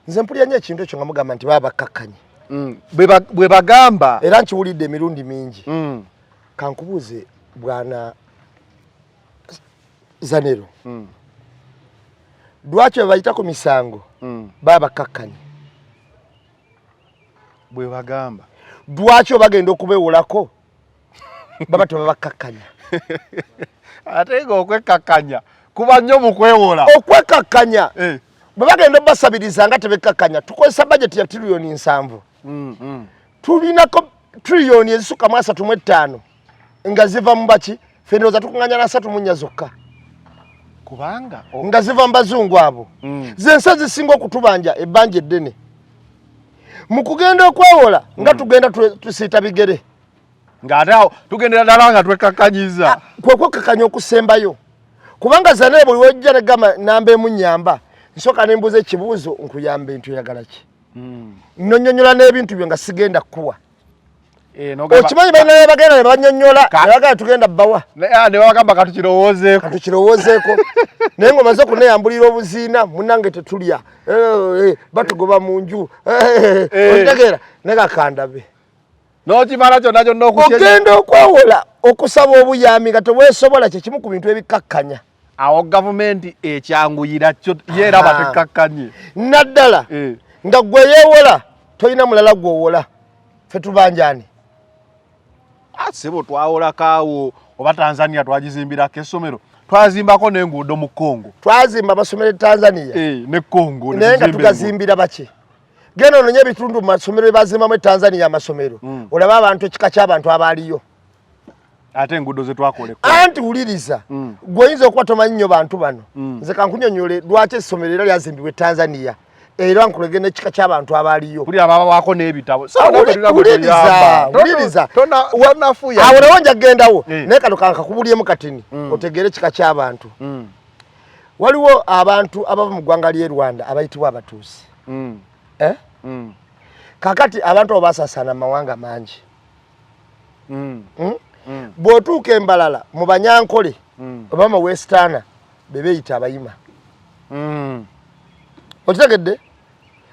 Speaker 3: nze mpulira nnyo ekintu ekyo nga mugamba nti baba bakkakkanye
Speaker 4: bwe bagamba
Speaker 3: era nkiwulidde emirundi mingi kankubuuze bwana Zanero lwaki bayita ku misango baba bakkakkanye
Speaker 4: bwe bagamba
Speaker 3: lwaki bagenda okubeewolako baba tebabakkakkanya
Speaker 4: ate ng'okwekkakkanya kuba nnyo mu kwewola
Speaker 3: okwekkakkanya bwe bagenda obasabiriza nga tebekkakkanya tukozesa bajeti ya tiriyoni 7 tulinako tiriyoni ezisukka mu 35 nga ziva mu baki fendoza tukunganya na 3 zokka
Speaker 4: kubanga
Speaker 3: nga ziva mu bazungu abo zense zisinga okutubanja ebbanja eddene mu kugenda okwewola nga tugenda tusiita bigere
Speaker 4: ng'ate awo tugendera ddala nga twekkakkanyiza
Speaker 3: kwe kwekkakanya okusembayo kubanga Zanero buli wejja ne gamba namba emunyamba nsooka ne mbuuza ekibuuzo nkuyamba entu oyagala ki nonyonyola n'ebintu byo nga sigenda kuwa okimanyi balina bagenda ne banyonyola nebagala tugenda bbawa
Speaker 4: ne bagamba
Speaker 3: katukirowoozeeko naye ng'omaze okuneyambulira obuziina munange tetulya batugoba mu nju okitegeera ne gakandabe
Speaker 4: n'okimala kyonna kyonna
Speaker 3: ogenda okwewola okusaba obuyambi nga teweesobola kyekimu ku bintu ebikkakkanya
Speaker 4: awo gavumenti ekyanguyira kyo yeeraba tekkakkanye
Speaker 3: naddala nga gwe yeewola tolina mulala gwowola fe tubanjani
Speaker 4: sebo twawolakaawo oba Tanzania twagizimbirako essomero twazimbako n'enguudo mu Congo
Speaker 3: twazimba amasomero e Tanzania
Speaker 4: ne Congo
Speaker 3: naye nga tugazimbira baki genda ononye ebitundu mu masomero ebazimbamu e Tanzania amasomero olaba abantu ekika ky'abantu abaaliyo
Speaker 4: ate enguudo ze twakoleko
Speaker 3: anti wuliriza gw'oyinza okuba tomanyi nnyo bantu bano nze kankunyonyole lwaki essomero era lyazimbibwa e Tanzania era nkulege n'ekika ky'abantu abaaliyo
Speaker 4: kuli ababaako n'ebitabo
Speaker 3: wuliriza awo nawo nja kugendawo naye kano kankakubulyemu katini otegeere ekika ky'abantu waliwo abantu abava mu ggwanga ly'e Rwanda abayitibwa abatuusi kakati abantu abo basaasaana mu mawanga mangi bw'otuuka embalala mu Banyankole oba mu Westana be beeyita abayima okitegedde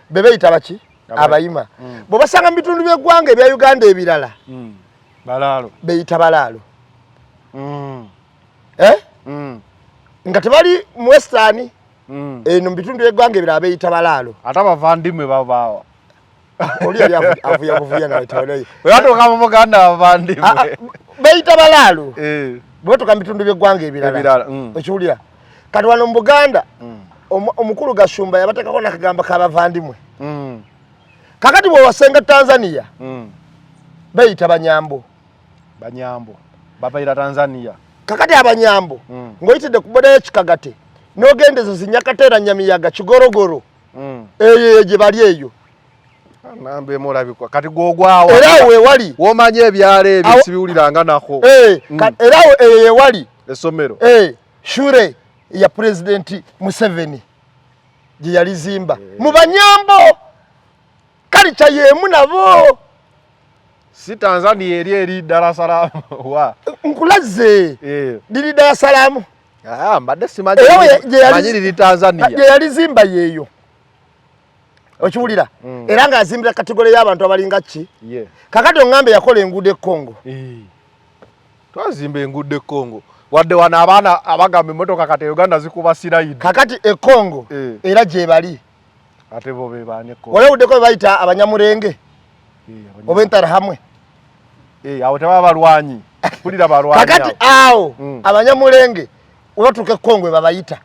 Speaker 3: be beeyita baki abayima bwe basanga mu bitundu by'eggwanga ebya Uganda ebirala
Speaker 4: balaalo
Speaker 3: beeyita balaalo nga tebali mu Westani eno mu bitundu by'eggwanga ebirala beeyita balaalo
Speaker 4: ate abavandimwe babaawa
Speaker 3: oli yali avuya buvuya nawe tawalayo
Speaker 4: weyatuuka mu Buganda abavandimwe
Speaker 3: beeyita balaalo bwetoka mu bitundu by'eggwanga ebirala okiwulira kati wano mu Buganda omukulu Gashumba yabateekako nakagamba k'abavandimwe kakati bwe wasenga Tanzania beeyita banyambo
Speaker 4: babayita Tanzania
Speaker 3: kakati abanyambo ng'oyitidde ku boda y'ekikagate n'ogendezo Zinyakateera Nyamiyaga Kigorogoro eyo gye bali eyo
Speaker 4: nambe mulabikwa kati gwogwawo
Speaker 3: era weewali
Speaker 4: womanye ebyalo ebyo sibiwuliranga nako
Speaker 3: era eyo yeewali
Speaker 4: essomero
Speaker 3: shure ya President Museveni gye yalizimba mu banyambo kalica yeemu nabo
Speaker 4: si Tanzania eri Dar es Salaam wa
Speaker 3: nkulaze liri Dar es Salaam
Speaker 4: mbadde simanyi liri Tanzania
Speaker 3: gye yalizimba yeeyo okiwulira era ng'azimbira kategole y'abantu abalinga ki kakati oŋŋambe yakola enguudo e Congo
Speaker 4: twazimba enguudo e Congo wadde wano abaana abagamba emmotoka kati Uganda zikuba sirayidi
Speaker 3: kakati e Congo era gye bali
Speaker 4: ate bo be baane Congo
Speaker 3: olewuddeko be bayita abanyamulenge oba entarahamwe
Speaker 4: awo tebaba balwanyi pulira balwanyi
Speaker 3: kakati awo abanyamulenge webatuuka e Congo babayita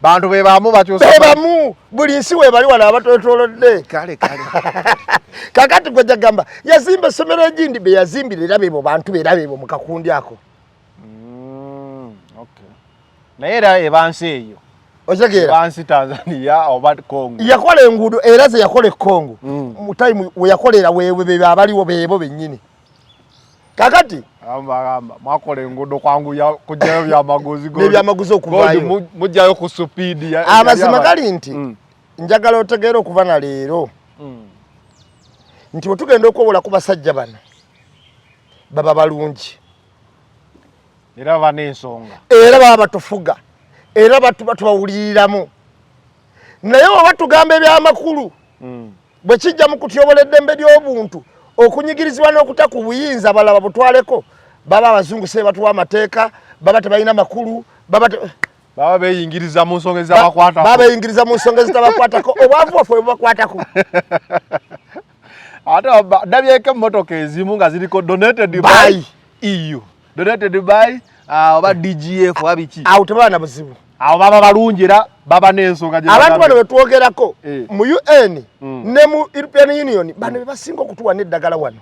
Speaker 4: bantu be bamu bakyusa
Speaker 3: be bamu buli nsi webali wano abatwetolodde
Speaker 4: kale
Speaker 3: kakati gwe jagamba yazimba essomero egindi be yazimbira era bebo bantu be era bebo mu kakundi ako
Speaker 4: naye era ebansi eyo
Speaker 3: Ojageera.
Speaker 4: Bansi Tanzania oba Congo.
Speaker 3: Yakola enguudo era ze yakola Congo. Mu time we yakolera wewe bebe abaliwo bebo bennyini. Kakati
Speaker 4: Amba mwakola enguudo kwangu ya kujayo bya magozi go.
Speaker 3: Nebya maguzi okuvayo.
Speaker 4: Mujjayo ku speed ya.
Speaker 3: Amazima kali nti njagala otegeera okuva na leero. Nti otugenda okwobola ku basajja bano. Baba balungi.
Speaker 4: Era banensonga.
Speaker 3: Era baba batufuga. Era batubawuliriramu. Naye oba tugamba ebyamakulu. Bwe kijja mu kutyobola eddembe ly'obuntu okunyigirizibwa n'okutaku buyinza balaba butwaleko baba abazungu se batuwa amateeka baba tebalina makulu
Speaker 4: baba beyingiriza mu nsonga ezabakwatako
Speaker 3: baba beyingiriza mu nsonga ezitabakwatako obwavu waffe bubakwatako
Speaker 4: ate dabyeko emmotoka ezimu nga ziriko donated by EU donated by oba DGF wabiki
Speaker 3: awo tebaana buzibu
Speaker 4: awo baba balungi era baba n'ensonga
Speaker 3: abantu bano betwogerako mu UN ne mu European Union bano bebasinga okutuwa n'eddagala wano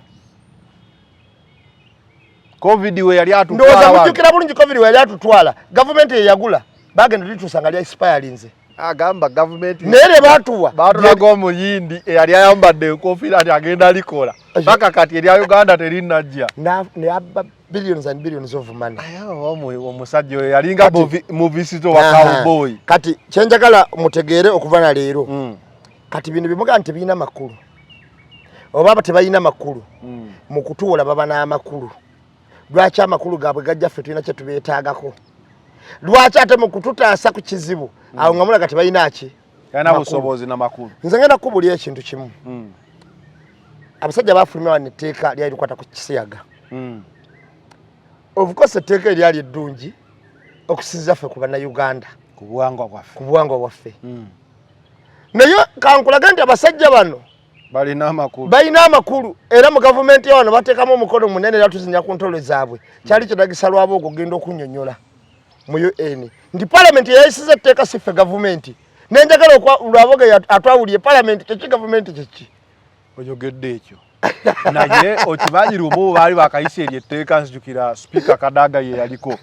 Speaker 4: COVID we yali atutwala
Speaker 3: ndoza mujukira bulungi COVID we yali atutwala government ye yagula bagenda litusanga lya expirinze
Speaker 4: agamba government
Speaker 3: nere batuwa
Speaker 4: batulago omuyindi eyali ayambadde enkofira ati agenda likola paka kati erya Uganda terinajja
Speaker 3: ne abba billions and billions of money
Speaker 4: omusajja oyo yalinga mu visito wa cowboy
Speaker 3: kati kyenjagala mutegeere okuva na leero kati bino bimuga nti biina makulu oba tebalina makulu mu kutuwola baba n'amakulu lwaki amakulu gaabwe gajja ffe tulina kye tubeetaagako lwaki ate mu kututaasa ku kizibu awo nga mulaga tebalina ki
Speaker 4: yana busobozi n'amakulu
Speaker 3: nze ngenda kubulya ekintu kimu abasajja baafulumya wano etteeka lyali likwata ku kisiyaga of course etteeka eryali eddungi okusinziza ffe ku bannayuganda
Speaker 4: ku
Speaker 3: buwangwa bwaffe naye kankulage nti abasajja bano balina amakulu era mu gavumenti yawano bateekamu omukono munene era tuzinya ku ntolo zaabwe kyali kiragisa lwabo okugenda okunnyonnyola mu UN nti palamenti yayisiza etteeka siffe gavumenti nenjagala lwaboge atwawulye palamenti kyeki gavumenti kyeki
Speaker 4: oyogedde ekyo naye okimanyi lumu baali bakayisa eryo etteeka nzijukira Speaker Kadaga ye yaliko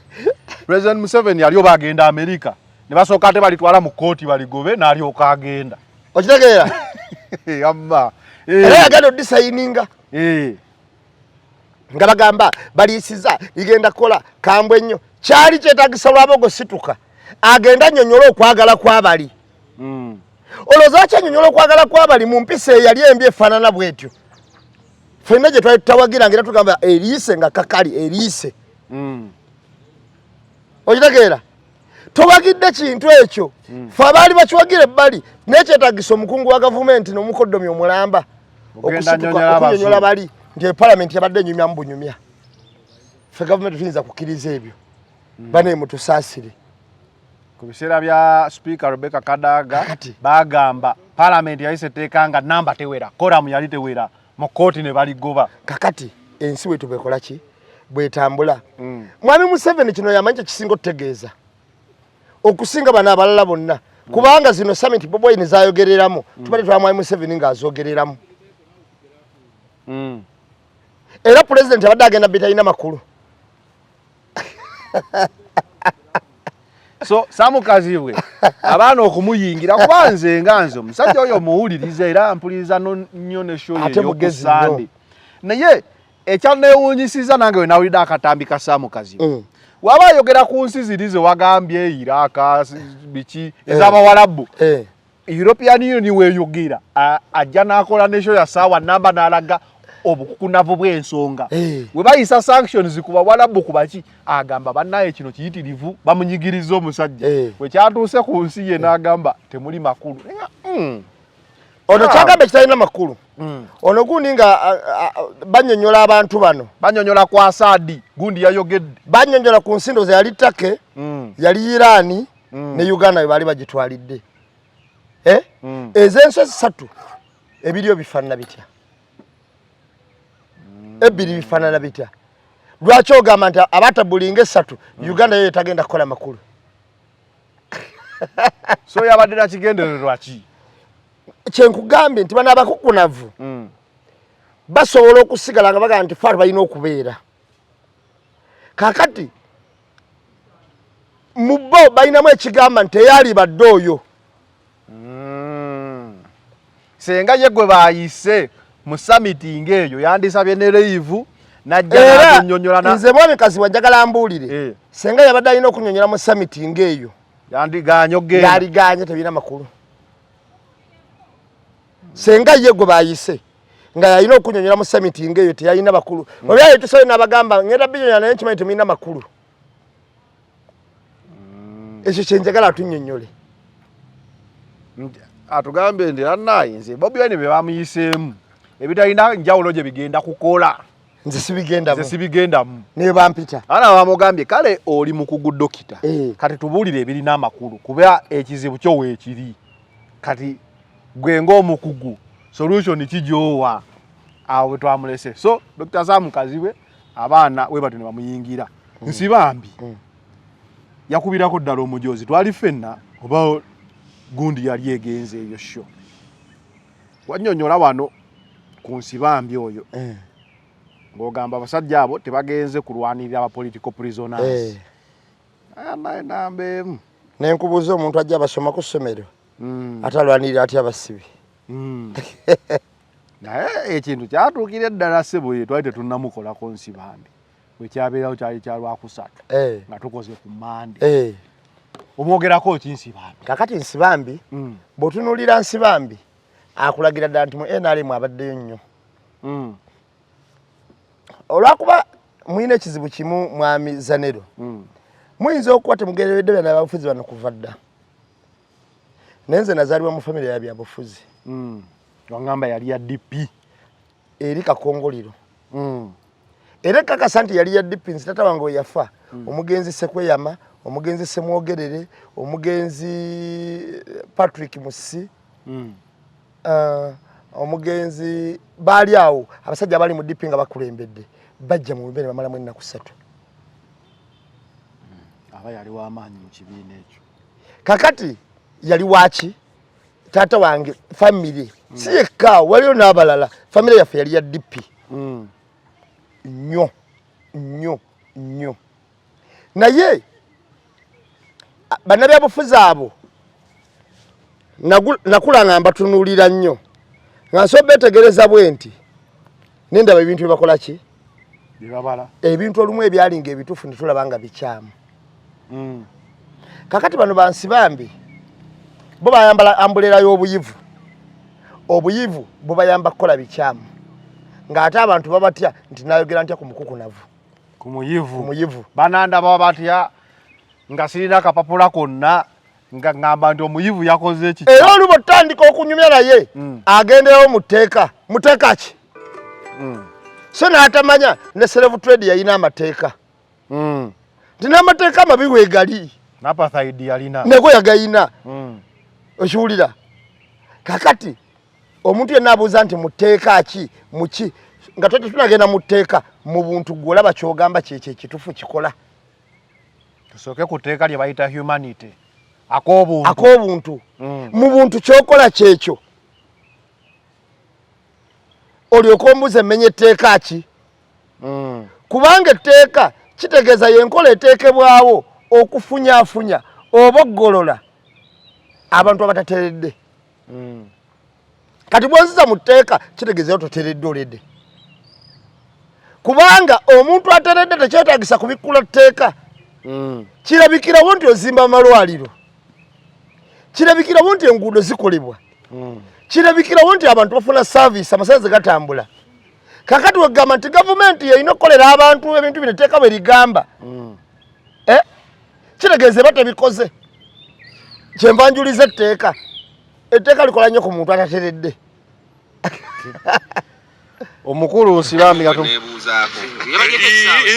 Speaker 4: President Museveni yali oba agenda America ne basooka ate balitwala mu kooti baligobe n'alyoka agenda
Speaker 3: okitegeera
Speaker 4: amma
Speaker 3: era yagenda odisayininga nga bagamba baliyisiza ligenda kukola kambwe nnyo kyali kyetagisa lwabogo situka agenda nnyonnyola okwagala kw'abali olowooza lwaki annyonnyola okwagala kw'abali mu mpisa eyali embi efaanana bw'etyo ffenna gye twali tutawagiranga era tugamba eriise nga kakali eriise okitegeera tobagidde kintu ekyo fe abaali bakiwagira ebbali nekyetagisa omukungu wa gavumenti n'omukoddomi omulamba okunyonnyola bali nti epalamenti yabadde enyumya mu bunyumya ffe gavumenti tuyinza kukkiriza ebyo bane mutusaasire
Speaker 4: ku biseera bya Speaker Rebecca Kadaga bagamba palamenti yayise etteeka nga namba tewera koramu yali tewera mu kooti ne baligoba
Speaker 3: kakati ensi wetu bekola ki bwetambula mwami Museveni kino yamanyi kisinga otutegeeza okusinga bano abalala bonna kubanga zino summit Bobi Wine zayogereramu tubadde twa mwami Museveni ng'azogereramu era president abadde agenda bitalina makulu
Speaker 4: so samukazi we abaana okumuyingira kuba nze nganze omusajja oyo muwuliriza era mpuliriza nnyo ne show y'okusande naye ekyanewuunyisiza nange we nawulidde akatambi ka samukazi waba ayogera ku nsi ziri ze wagambye Iraq biki ez'abawalabu European Union weeyogera ajja n'akola ne show ya saawa namba n'alaga obukukunavu bw'ensonga we bayisa sanctions ku bawalabu ku baki agamba bannaye kino kiyitirivu bamunyigiriza omusajja we kyatuuse ku nsi ye n'agamba temuli makulu
Speaker 3: ono kyagamba kitalina makulu ono gundi nga bannyonnyola abantu bano
Speaker 4: bannyonnyola ku Asadi gundi yayogedde
Speaker 3: bannyonnyola ku nsindo ze yali Take yali Irani ne Uganda we baali bagitwalidde ez'ensozi 3 ebiryo bifaanana bitya ebiri bifaanana bitya lwaki ogamba nti abatabulinga 3 Uganda yo etagenda kukola makulu
Speaker 4: so yabadde na kigendererwa ki
Speaker 3: kyenkugambye nti bano abakukunavu basobola okusigala nga bagamba nti faalu balina okubeera kakati Mubo bayinamu ekigamba nti teyali badde oyo.
Speaker 4: Senga ye gwe bayise mu summit ngeyo yandisabye ne leave najja n'annyonnyola
Speaker 3: nze mwami kazi wajagala mbuulire. Senga yabadde alina okunyonnyola mu summit ngeyo.
Speaker 4: Yandigaanyo genda.
Speaker 3: Yaliganye tebina makulu. Senga ye gwe bayise nga yalina okunyonnyola mu summit ngeyo teyalina bakulu. Olyayo tusobola n'abagamba ngenda binyonnyola naye nkimanyi temulina makulu. Ekyo kyenjagala atunnyonnyole.
Speaker 4: Atugambe ndi anayinze Bobi Wine be bamuyiseemu ebitalina njawulo gye bigenda kukola.
Speaker 3: Nze sibigendamu.
Speaker 4: Nze sibigendamu.
Speaker 3: Ne bampita.
Speaker 4: Ana bamugambye kale oli mukugu dokita. Kati tubuulire ebirina amakulu kuba ekizibu kyo weekiri. Kati gwe ng'omukugu solution kijoowa awo twamulese. So Dr. Sam Kaziwe abaana we batu ne bamuyingira. Nsibambi. Yakubirako ddala omujozi twali ffenna oba gundi yali egenze eyo sho. Wannyonnyola wano ku Nsibambi oyo. Ng'ogamba abasajja abo tebagenze kulwanirira aba political prisoners. Naye nambeemu.
Speaker 3: Nenkubuuza omuntu ajja basoma ku ssomero. Atalwanirira atya abasibi.
Speaker 4: Naye ekintu kyatuukira eddala ssebo ye twali tetunnamukolako Nsibambi. Bwe kyabeerawo kyali kya Lwakusatu nga tukoze ku Mande. Omwogerako ki Nsibambi?
Speaker 3: Kakati Nsibambi bw'otunuulira Nsibambi akulagira ddala nti mu NRM abaddeyo nnyo. Olwakuba muyina ekizibu kimu mwami Zanero. Muyinza okuba temugereredde bana abafuzi bano kuva dda. Naye nze nazaalibwa mu famire ya byabufuzi.
Speaker 4: Wangamba yali ya DP.
Speaker 3: Eri Kakongoliro. Era kakasa nti yali ya DP nsi tata wange we yafa. Omugenzi Sekweyama, omugenzi Semwogerere, omugenzi Patrick Musi. Omugenzi baali awo abasajja bali mu DP nga bakulembedde bajja mu mbere bamala mu ennaku 3.
Speaker 4: Aba yali w'amaanyi mu kibiina ekyo.
Speaker 3: Kakati yali waaki tata wange family si yekka waliyo n'abalala family yaffe yali ya DP. Nnyo naye bannabyabufuzi abo nakula nga mbatunuulira nnyo nga nsobe betegereza bwe nti nendaba ebintu byebakola ki
Speaker 4: bibabala
Speaker 3: ebintu olumu ebyalinga ebituufu ne tulaba nga bikyamu. Kakati bano ba Nsibambi bo bayambala ambulera y'obuyivu. Obuyivu bo bayamba kukola bikyamu ng'ate abantu babatya nti nayogera ntya ku mukukunavu
Speaker 4: ku muyivu bananda baba batya nga sirina akapapula konna nga ngamba nti omuyivu yakoze ekiki.
Speaker 3: Era olubo tandika okunyumya naye agendeyo muteeka ki so n'atamanya ne self trade yayina amateeka nti n'amateeka amabi weegali
Speaker 4: n'apartheid yalina
Speaker 3: nego yagayina okiwulira. Kakati omuntu yenna abuuza nti muteeka ki muki nga tunagenda muteeka mu buntu gw'olaba ky'ogamba kyekyo ekituufu kikola.
Speaker 4: Tusooke ku tteeka lye bayita humanity ak'obuntu
Speaker 3: mu buntu ky'okola kyekyo olyoka ombuuza emmenye etteeka ki kubanga etteeka kitegeeza yenkola eteekebwawo okufunyaafunya oba oggolola abantu abatateredde. Kati bwonziza mu tteeka kitegeeza toteredde oledde kubanga omuntu ateredde tekyetaagisa kubikkula tteeka. Kirabikirawo nti ozimba amalwaliro, kirabikirawo nti enguudo zikolebwa, kirabikirawo nti abantu bafuna service amasannyalaze gatambula. Kakati wegamba nti gavumenti yeyina okukolera abantu ebintu bino etteeka bwe ligamba kitegeeza eba tebikoze. Kyenva njuliza etteeka likola nnyo ku muntu atateredde.
Speaker 4: Omukulu Nsibambi
Speaker 8: nebuuzaako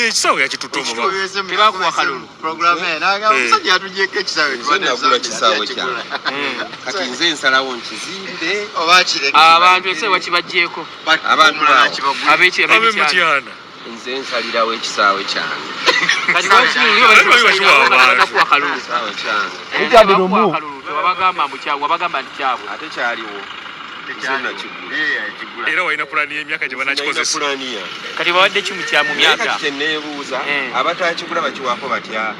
Speaker 8: ekisawe yakitutuuma tebakuwa kalulu programu naga omusajja yatugyeko ekisawe nagula kisawe kyange kati nze nsalawo nkizimbe oba kireke abantu ese bakibajjeeko abantu abemutyana nze nsalirawo ekisawe kyange kati bakuwa kalulu
Speaker 4: ekyabirumu
Speaker 8: wabagamba nti kyabwe ate kyaliwo
Speaker 9: era walina pulaani y'emyaka gye banakikozesa
Speaker 8: kati bawadde ki mukyamu myaka kati kyeneebuuza abatakigula bakiwaako batya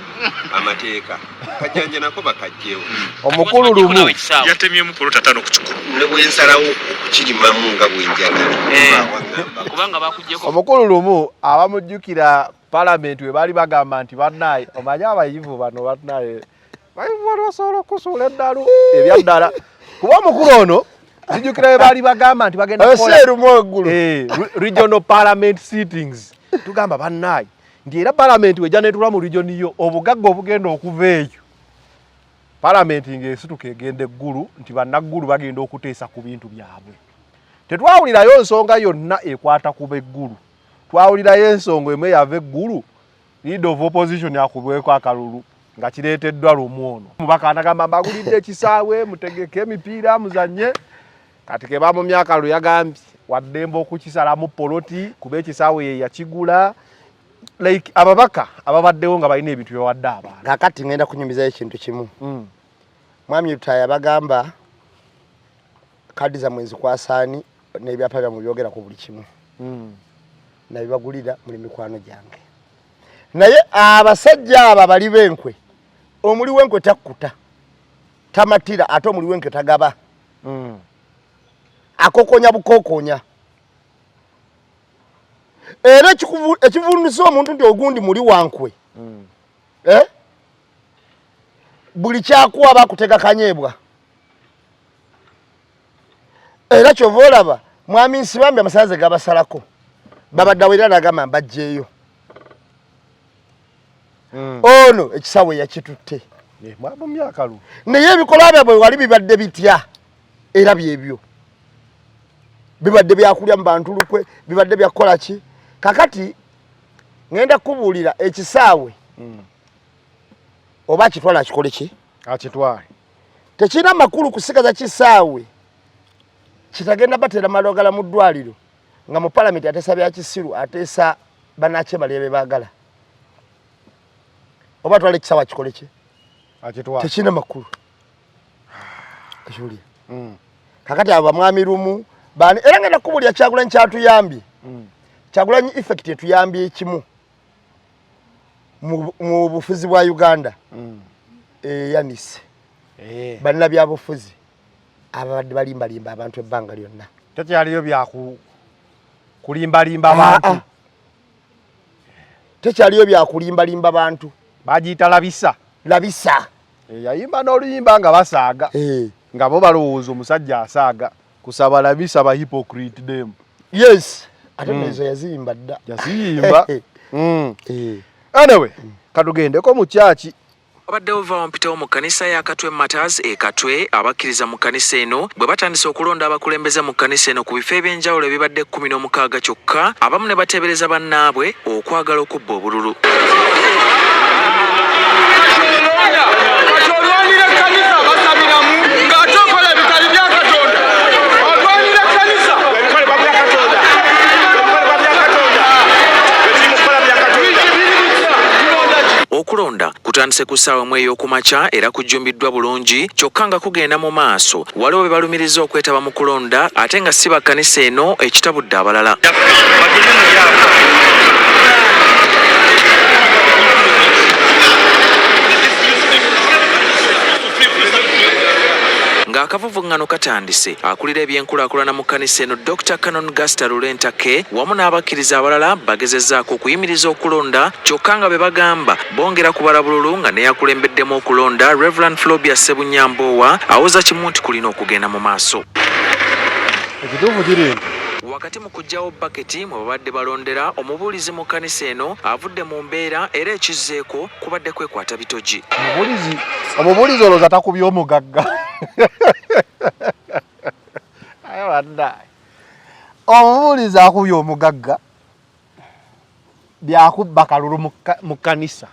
Speaker 8: amateeka kajjanja nako bakajjewo
Speaker 4: omukulu lumu
Speaker 9: yatemyemu polota 5 ku kikulu
Speaker 8: ne bwensalawo okukirimamu nga bwenjagala
Speaker 10: kubanga bakujjeko
Speaker 4: omukulu lumu abamujjukira palamenti we baali bagamba nti bannaye omanyi abayivu bano bannaye bayivu basobola okusuula eddalu ebyaddala kuba omukulu ono zijjukira we baali bagamba nti bagenda regional parliament sittings tugamba bannaye nti era palamenti wejja netula mu region yo obugagga obugenda okuva eyo palamenti ng'esituka egenda eggulu nti bannaggulu bagenda okuteesa ku bintu byabwe tetwawulirayo nsonga yonna ekwata kuba eggulu twawulirayo ensonga emu eyava eggulu leader of opposition yakubweko akalulu nga kireeteddwa lumu ono mubaka anagamba mbagulidde ekisaawe mutegeke emipiira muzanye kati ke bamu myaka lu yagambye waddemba okukisalamu poloti kuba ekisaawe ye yakigula like ababaka ababaddewo nga balina ebintu byewadde abantu
Speaker 3: kakati ngenda kunyumizayo ekintu kimu mwami Lutaya bagamba kadi za mwezi kwa saani n'ebyapa bya mu byogera ku buli kimu nabibagulira muri mikwano gyange naye abasajja aba bali benkwe omuli wenkwe takkuta tamatira ate omuli wenkwe tagaba akokonya bukokonya era ekivundusa omuntu nti ogundi muri wankwe buli kyakuwa bakutega kanyebwa era kyova olaba mwami Nsibambi amasaze gabasalako babadawira nagamba mbajjeeyo ono ekisawe yakitutte
Speaker 4: mwabu myaka lu
Speaker 3: naye ebikola byabwe wali bibadde bitya era byebyo bibadde byakulya mu bantu lukwe bibadde byakola ki kakati ngenda kubuulira ekisaawe oba kitwala kikole ki
Speaker 4: akitwale
Speaker 3: tekina makulu kusigaza kisaawe kitagenda batera malogala mu ddwaliro nga mu parliament atesa bya kisiru atesa banache balebe bagala oba twale kisawa kikole ki
Speaker 4: akitwale
Speaker 3: tekina makulu Julia kakati aba mwami rumu bani era ngenda kubulya Kyagulanyi kyatuyambye Kyagulanyi effect etuyambye ekimu mu bufuzi bwa Uganda yanise banna bya bufuzi abadde balimba abantu ebbanga lyonna
Speaker 4: tekyaliyo bya kulimba abantu
Speaker 3: tekyaliyo bya kulimba abantu
Speaker 4: bagiyita labisa yayimba n'oluyimba nga basaaga nga bo balowooza omusajja asaaga kusaba labisa ba hypocrite dem
Speaker 3: yes ate nezo yaziyimba dda
Speaker 4: yaziyimba anyway katugendeko mu kyaki
Speaker 2: Abaddewo vampitewo mu kkanisa ya Katwe Matters Katwe abakkiriza mu kkanisa eno bwe batandise okulonda abakulembeze mu kkanisa eno ku bifo eby'enjawulo ebibadde 16 kyokka abamu ne bateebereza bannaabwe okwagala okubba obululu. Okulonda kutandise ku ssaawa mu ey'okumakya era kujjumbiddwa bulungi kyokka nga kugenda mu maaso waliwo be balumiriza okwetaba mu kulonda ate nga si bakkanisa eno ekitabudde abalala. Ng'akavuvuŋŋano katandise akulira ebyenkulaakulana mu kkanisa eno Dr. Canon Gasta Lulentake wamu n'abakkiriza abalala bagezezzaako okuyimiriza okulonda kyokka nga be bagamba bongera kubala bululu nga neyakulembeddemu okulonda Reverend Flobia Sebunyambowa awoza kimu nti kulina okugenda mu maaso.
Speaker 4: ekituufu kiri
Speaker 2: Wakati mu kuggyawo baketi mwe babadde balondera omubuulizi mu kkanisa eno avudde mu mbeera era ekizzeeko kubadde kwekwata bitogi.
Speaker 4: omubuulizi olowooza takubye omugagga omubuulizi akubye omugagga byakubba kalulu mu kkanisa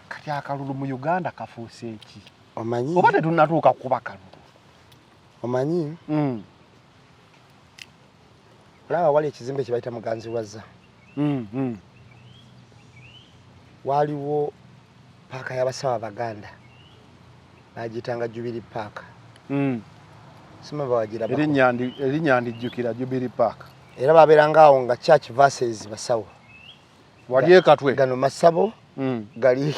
Speaker 4: kati akalulu mu Uganda kafuuse eki
Speaker 3: omanyi
Speaker 4: oba tetunnatuuka kuba kalulu
Speaker 3: omanyi olaba wali ekizimbe kye bayita Muganzi Wazza waliwo paaka y'abasawo Abaganda bagiyitanga Jubilee Park sima bawagira
Speaker 4: Erinyandi jukira Jubilee Park.
Speaker 3: Era baberanga awo nga church verses basawo.
Speaker 4: Waliye katwe.
Speaker 3: Gano masabo. Gali.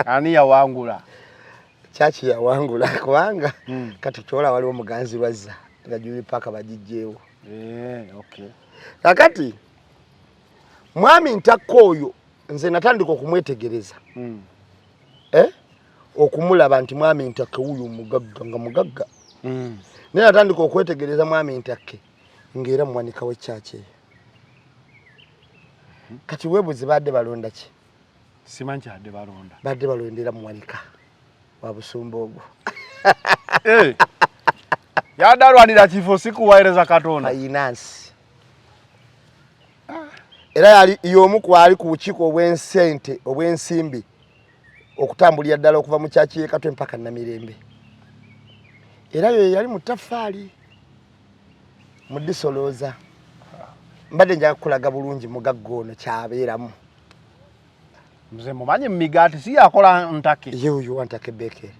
Speaker 4: Ani ya wangula.
Speaker 3: Church ya wangula kubanga kati chola wali omuganzi lwazza nga Jubilee Park bagijjeewo.
Speaker 4: Okay.
Speaker 3: Kakati mwami ntakoyo nze natandika okumwetegereza. Okumulaba nti mwami ntake uyu mugagga nga mugagga. Naye natandika okwetegereza mwami ntake ngera mwanika we church. Kati webuzi badde balonda ki?
Speaker 4: Simanyi adde balonda.
Speaker 3: Badde balondera mwanika wa busumba ogwo.
Speaker 4: Yadarwanira kifo sikuwaereza Katonda.
Speaker 3: Finance. Era yali yomu kwali ku bukiiko obw'ensente obw'ensimbi okutambulira ddala okuva mu church ye Katwe mpaka Namirembe. Era yo yali mutafaali mu disoloza. Mbadde nja kulaga bulungi mugaggo ono kyabeeramu.
Speaker 4: Mzee mumanyi migati si akola ntake.
Speaker 3: Yo antake beke.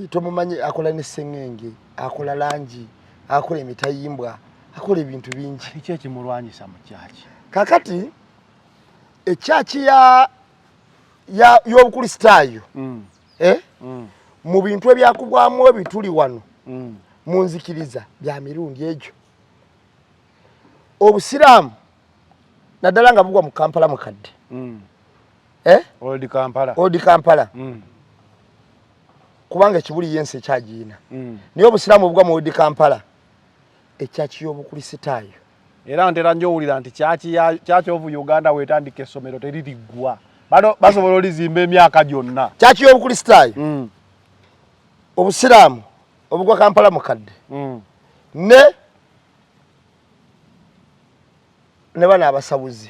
Speaker 3: Tomumanyi akola ne sengenge, akola lanji, akola emitayimbwa, akola ebintu bingi.
Speaker 4: Kiki ekimulwanyisa mu church?
Speaker 3: Kakati church y'obukristaayo mu bintu ebyakubwamu ebituli wano munzikiriza bya mirundi egyo. Obusiraamu naddala nga bugwa mu Kampala mukadde.
Speaker 4: Old Kampala.
Speaker 3: Kubanga ekibuli yensi ekyagiina. Naye obusiraamu obugwa mu Old Kampala ekyaki y'obukristaayo.
Speaker 4: Era ntera nnyo owulira nti kyaki of Uganda wetandika essomero teririggwa. Bano basobola olizimba emyaka gyonna. Kyaki
Speaker 3: y'obukristaayo. Obusiraamu obugwa Kampala mukadde. Ne bana abasabuzi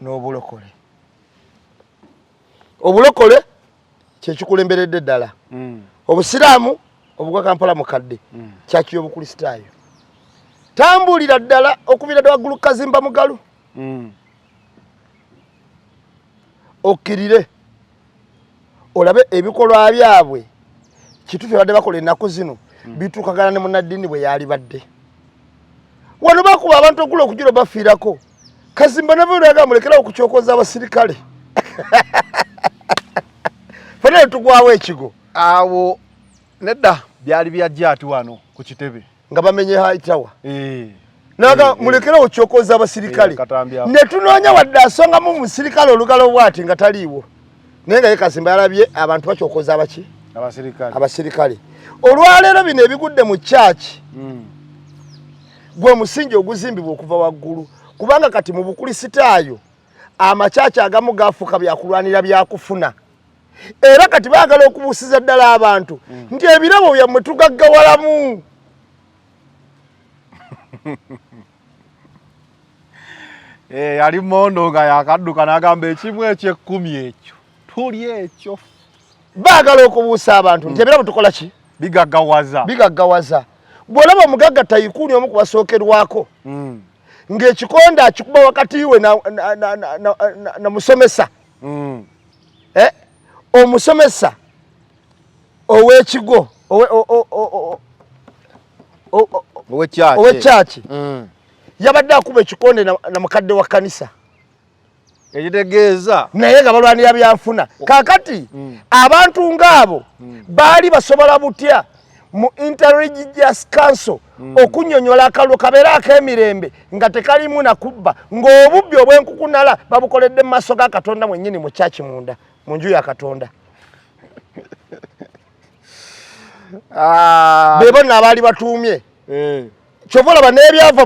Speaker 3: n'obulokole. Obulokole kye kikulemberedde ddala. Obusiraamu obugwa Kampala mukadde kyaki y'obukristaayo. Tambulira ddala okubira ddala waggulu Kazimba Mugalu. Okkirire olabe ebikolwa byabwe kituufu badde bakola ennaku zino bituukagana ne munnaddiini bwe yali badde. Wano bakuba abantu okula okujula bafiirako. Kazimba nabo ndaga mulekera okukyokoza abasirikale. Fana tugwawo ekigo.
Speaker 4: Awo nedda byali byajja ati wano ku kitebe.
Speaker 3: Nga bamenye haitawa. Naga mulekera okukyokoza abasirikale. Ne tunoonya wadde asonga mu musirikale olugalo bwati nga taliiwo. Naye nga ye Kazimba yalabye abantu bakyokoza abaki? Abasirikale. Olwaleero bino ebigudde mu church. Gwe musingi oguzimbibwa okuva waggulu kubanga kati mu bukristaayo amachacha agamu gafuka byakulwanira byakufuna. Era kati baagala okubuusiza ddala abantu nti ebirabo byammwe tugaggawalamu.
Speaker 4: Ali mondo nga yakadduka n'agamba ekimu eky'ekkumi ekyo tuli ekyo.
Speaker 3: Baagala okubuusa abantu nti ebirabo tukola ki?
Speaker 4: Bigaggawaza.
Speaker 3: Bwolaba omugagga tayikuuni omu kubasookerwako ng'ekikonda akikuba wakati we na musomesa. Omusomesa ow'ekigo ow'ekyaki yabadde akuba ekikonde na mukadde wa kkanisa.
Speaker 4: Ekitegeeza
Speaker 3: naye nga balwanira byanfuna. Kaakati abantu ng'abo baali basobola butya mu Interreligious Council okunnyonnyola akalulu kabeera ak'emirembe nga tekalimu na kubba ng'obubbi obw'enkukunala babukoledde mu maaso ga Katonda mwennyini mu church munda mu nju ya Katonda. Bebo n'abaali batuumye. Kyova olaba n'ebyava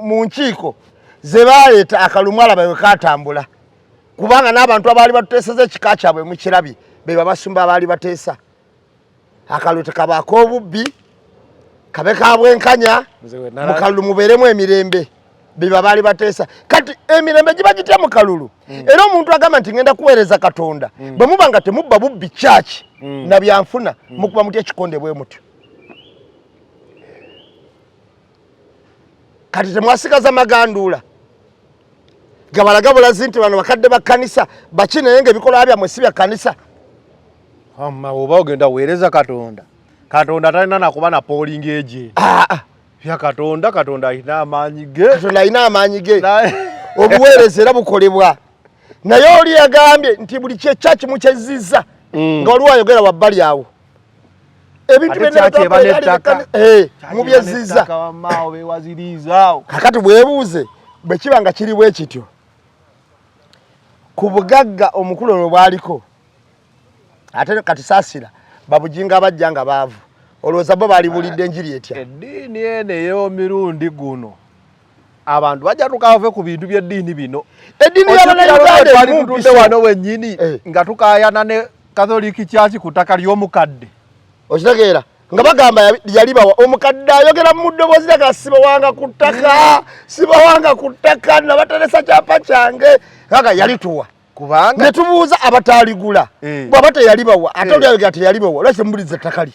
Speaker 3: mu nkiiko ze baaleeta akalumu alaba bwe kaatambula kubanga n'abantu abaali batuteeseza ekika kyabwe mu kirabi be babasumba abaali bateesa. Akalu tekabaako obubbi kabe ka bwenkanya mu kalulu mubeeremu emirembe be baali bateesa. Kati emirembe giba gitya mu kalulu era omuntu agamba nti ngenda kuweereza Katonda bwe muba nga temubba bubbi church na byanfuna mukuba mutya ekikonde bwe mutyo. Kati temwasigaza maganduula gabalaga bulazi nti bano bakadde ba kkanisa bakinaye ng'ebikolwa byammwe si bya kkanisa.
Speaker 4: Amma oba ogenda weereza Katonda. Katonda talina nakuba na polling agent. Ya Katonda alina amaanyi ge.
Speaker 3: Katonda alina amaanyi ge. Obuweereza era bukolebwa. Naye oli yagambye nti buli kyekyakimu kyezizza nga waliwo ayogera wabbali awo. Ebintu mubyezizza. Kakati bwebuuze bwe kiba nga kiri bwe kityo. Ku bugagga omukulu ono bwaliko ate kati saasira babujinga bajja nga baavu olowooza bo baali bulidde enjiri etya.
Speaker 4: Eddiini eno ey'omirundi guno abantu bajja tukave ku bintu by'eddiini bino.
Speaker 3: Eddiini y'Abannayuganda
Speaker 4: twali tutudde wano wennyini nga tukaayana ne Katoliki Church ku ttaka ly'omukadde.
Speaker 3: Okitegeera nga bagamba yali bawa omukadde ayogera mu ddoboozi lya sibawanga ku ttaka sibawanga ku ttaka nabateresa kyapa kyange nga yali tuwa
Speaker 4: kubanga
Speaker 3: ne tubuuza abataaligula bw'aba teyali bawa ate oli ayogera teyali bawa lwaki mbuliza ettaka lye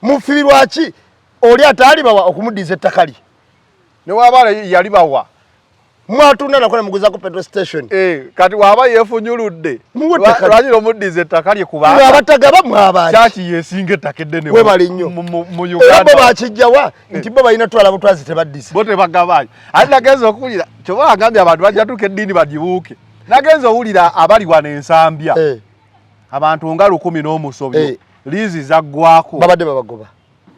Speaker 3: mufiirwa ki oli ataali bawa okumuddiza ettaka lye
Speaker 4: ne waba yali bawa
Speaker 3: mwatunda nakola muguza ku petrol station
Speaker 4: kati waba yefunyuludde lwaki omuddiza ettaka lye kubanga
Speaker 3: abatagaba mwabaki
Speaker 4: kyaki yesinga ettaka eddene
Speaker 3: we bali nnyo
Speaker 4: mu Uganda
Speaker 3: bo bakijjawa nti bo balina twala butwazi tebaddisa
Speaker 4: bo tebagabayo ate nagenza okuwulira kyoba bagambye abantu bajja tuka eddiini bagibuuke nagenza owulira abali wano ensambya abantu nga 10 liizi zaggwako
Speaker 3: babadde babagoba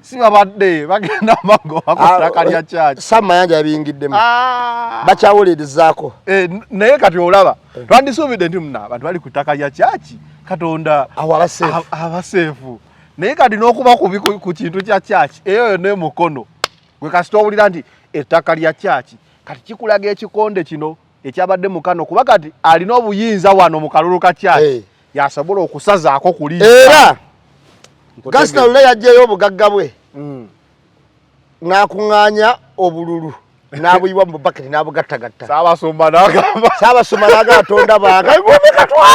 Speaker 4: si babadde bagenda magoba ku ttaka lya kyaki
Speaker 3: Samayanja yabiyingiddemu bakyawulirizzaako
Speaker 4: naye kati olaba twandisuubidde nti muna abantu bali ku ttaka lya kyaki Katonda abaseefu naye kati n'okuba kubi ku kintu kya kyaki eyo n'emukono gwe kasita owulira nti ettaka lya kyaki kati kikulaga ekikonde kino ekyabadde mukano kuba kati alina obuyinza wano mu kalulu ka kyaki yasobola okusazaako kuliisa
Speaker 3: era Gasita Lule yajjayo obugagga bwe n'akuŋŋaanya obululu n'abuyiwa mu baketi n'abugattagatta
Speaker 4: Saabasumba n'agamba
Speaker 3: Katonda bange katwa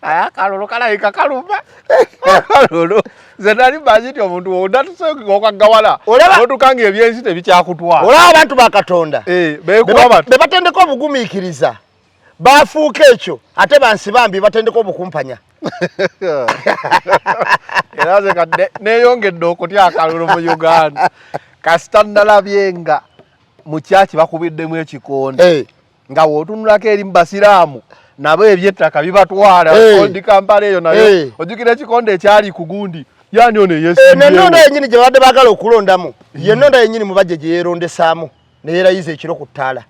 Speaker 4: akalulu kalayika kaluma akalulu ze nali mmanyi nti omuntu wonna tusobola okwaggawala otukanga ebyensi tebikyakutwala
Speaker 3: olaba abantu ba Katonda be batendeka obugumiikiriza bafuuka ekyo ate bansi bambi batendeka obukumpanya
Speaker 4: era ze kadde neeyongedde okutya akalulu mu Uganda kasita nalabye nga mu kyaki bakubiddemu ekikonde nga wootunulako eri mu basiraamu nabo ebyettaka bibatwala ondi Kampala eyo nayo ojjukira ekikonde ekyali ku gundi yani ono
Speaker 3: nenonda yennyini gye babadde baagala okulondamu yenonda yennyini mu bajje gye yeerondesaamu ne yeerayiza ekiro ku ttaala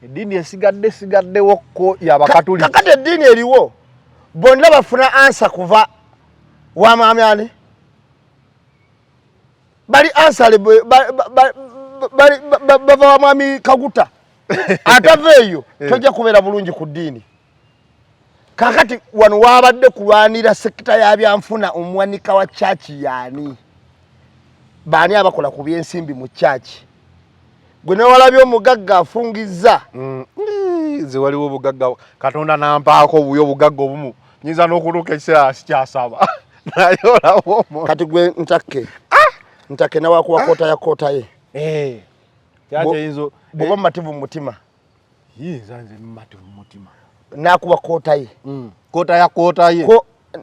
Speaker 4: eddiini esigaddewokko y'Abakatuliki
Speaker 3: kakati eddiini eriwo bonna bafuna ansa kuva wa mwami ani bali ansale bava wa mwami Kaguta atava eyo tojja kubeera bulungi ku ddiini kakati wano wabadde kulwanira sekita ya byanfuna omuwanika wa kyaki yaani baani abakola ku byensimbi mu kyaki gwe newalabye omugagga afungizza
Speaker 4: ze waliwo obugagga Katonda nampaako obuyo obugagga obumu nyinza n'okutuuka ekiseera sikyasaba naye olawo
Speaker 3: kati gwe ntake nawakuwa koota ye
Speaker 4: kyakiyinza
Speaker 3: bw'oba mumativu mu mutima
Speaker 4: yinza nze mumativu mu mutima
Speaker 3: nakuba koota ye
Speaker 4: koota ye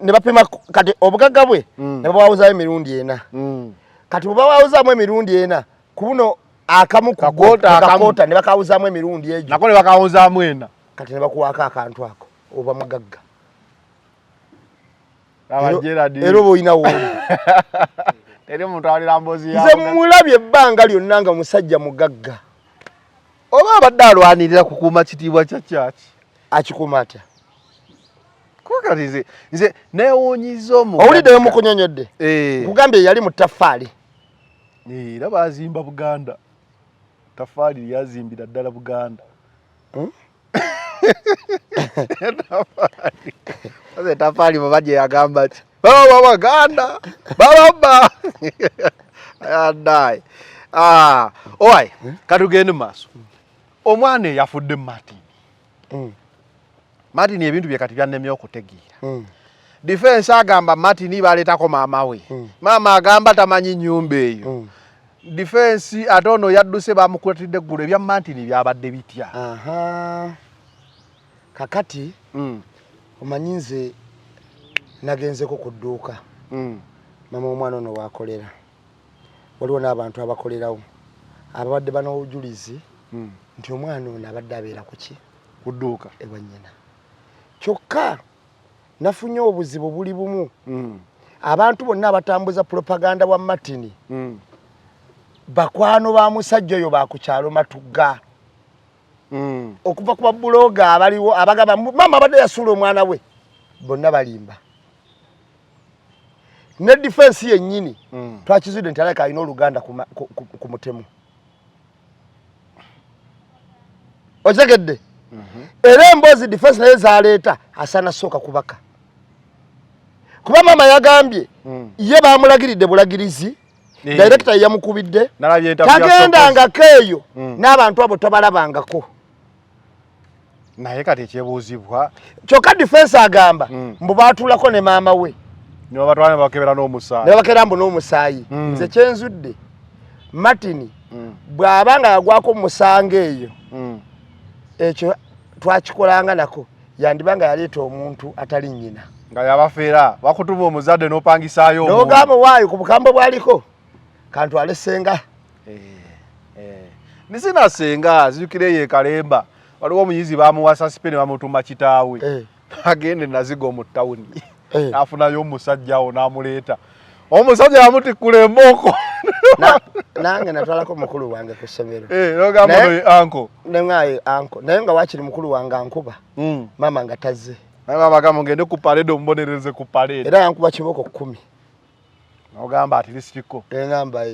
Speaker 3: ne bapima kati obugagga bwe ne babawuzayo emirundi ena kati bwe babawuzaamu emirundi ena ku buno akamu kakoota ne bakawuzaamu emirundi egyo
Speaker 4: nako ne bakawuzaamu ena
Speaker 3: kati ne bakuwaako akantu ako oba mugagga
Speaker 4: era
Speaker 3: oba olina wooli
Speaker 4: teri muntu awulira mboozi
Speaker 3: nze mulabye ebbanga lyonna nga musajja mugagga
Speaker 4: oba abadde alwanirira kukuuma kitiibwa kya kyaki
Speaker 3: akikuuma atya
Speaker 4: kati nze neewuunyiza omugagga
Speaker 3: owuliddeyo mukunyonyodde nkugambye yali mu ttaffaali
Speaker 4: era baazimba Buganda ttaffaali lyazimbira ddala Buganda ttaffaali baba gye yagamba ti baba Baganda bababa adai owayi katugende mu maaso omwana eyafudde Martin ebintu bye kati byannemye okutegeera Defense agamba Martin baleetako maama we maama agamba tamanyi nnyumba eyo defense atono yadduse bamukwatidde ggulo ebya Martin byabadde bitya.
Speaker 3: Kakati omanyinze nagenzeko ku dduuka mama omwana ono waakolera waliwo n'abantu abakolerawo ababadde ban'obujulizi nti omwana ono abadde abeera ku ki
Speaker 4: ku dduuka
Speaker 3: ewa nnyina kyokka nafunye obuzibu buli bumu abantu bonna abatambuza propaganda wa Martin bakwano ba musajja oyo bakukyalo Matugga okuva ku babuloga abaliwo abagaba mama abadde yasula omwana we bonna balimba ne defense yennyini twakizudde nti aleka alina oluganda ku mutemu otegedde era emboozi defense naye zaleeta asana sooka kubaka kuba mama yagambye ye bamulagiridde bulagirizi director yamukubidde tagendangako eyo n'abantu abo tobalabangako
Speaker 4: naye kati ekyebuuzibwa
Speaker 3: kyokka defense agamba mbu baatuulako ne maama we
Speaker 4: nibabatwala bakebera n'omusaayi
Speaker 3: nebakera mbu n'omusaayi nze kyenzudde Martin bw'aba nga yagwako musanga eyo ekyo twakikolanga nako yandibanga yaleeta omuntu atali nnyina
Speaker 4: nga yabafeera bakutuma omuzadde n'opangisaayo
Speaker 3: n'ogamba waayo ku bukambe bwaliko kantwale senga
Speaker 4: nisina senga zijukire ye Kalemba waliwo omuyizi bamuwasa sipeni bamutuma kitaawe agende nazigo mu ttawuni afunayo omusajjawo n'amuleeta omusajja yamutikula emboko
Speaker 3: nange natwalako mukulu wange ku ssomero
Speaker 4: nogamba no anko
Speaker 3: nengaye anko naye nga wakiri mukulu wange ankuba mama nga tazze
Speaker 4: bagamba ngende ku parade omubonereze ku parade
Speaker 3: era yankuba kiboko 10
Speaker 4: nogamba ati lisitiko
Speaker 3: engamba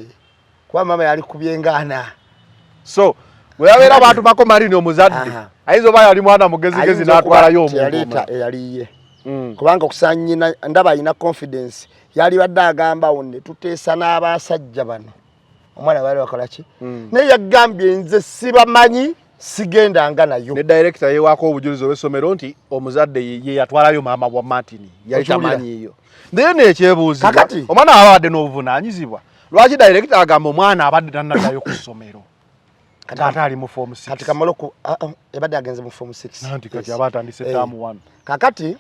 Speaker 3: kuba mama yali kubyengaana
Speaker 4: so weyabeera abantu bako Martin omuzadde ayinza oba yali mwana mugezigezi n'atwalayo omuntu
Speaker 3: yaliye kubanga okusanyina ndaba alina confidence yali badde agamba wonne tuteesa n'abasajja bano omwana bali wakola ki naye yagambye nze sibamanyi sigendanga nayo
Speaker 4: ne director yewaako obujulizi obw'essomero nti omuzadde ye yatwalayo maama wa Martin yali tamanyi iyo naye nekyebuuzibwa omwana abadde n'obuvunaanyizibwa lwaki director agamba omwana abadde tannaddayo ku ssomero kati ali mu form 6
Speaker 3: kati kamaloku ebadde agenze mu form 6
Speaker 4: nanti kati abatandise term 1
Speaker 3: kakati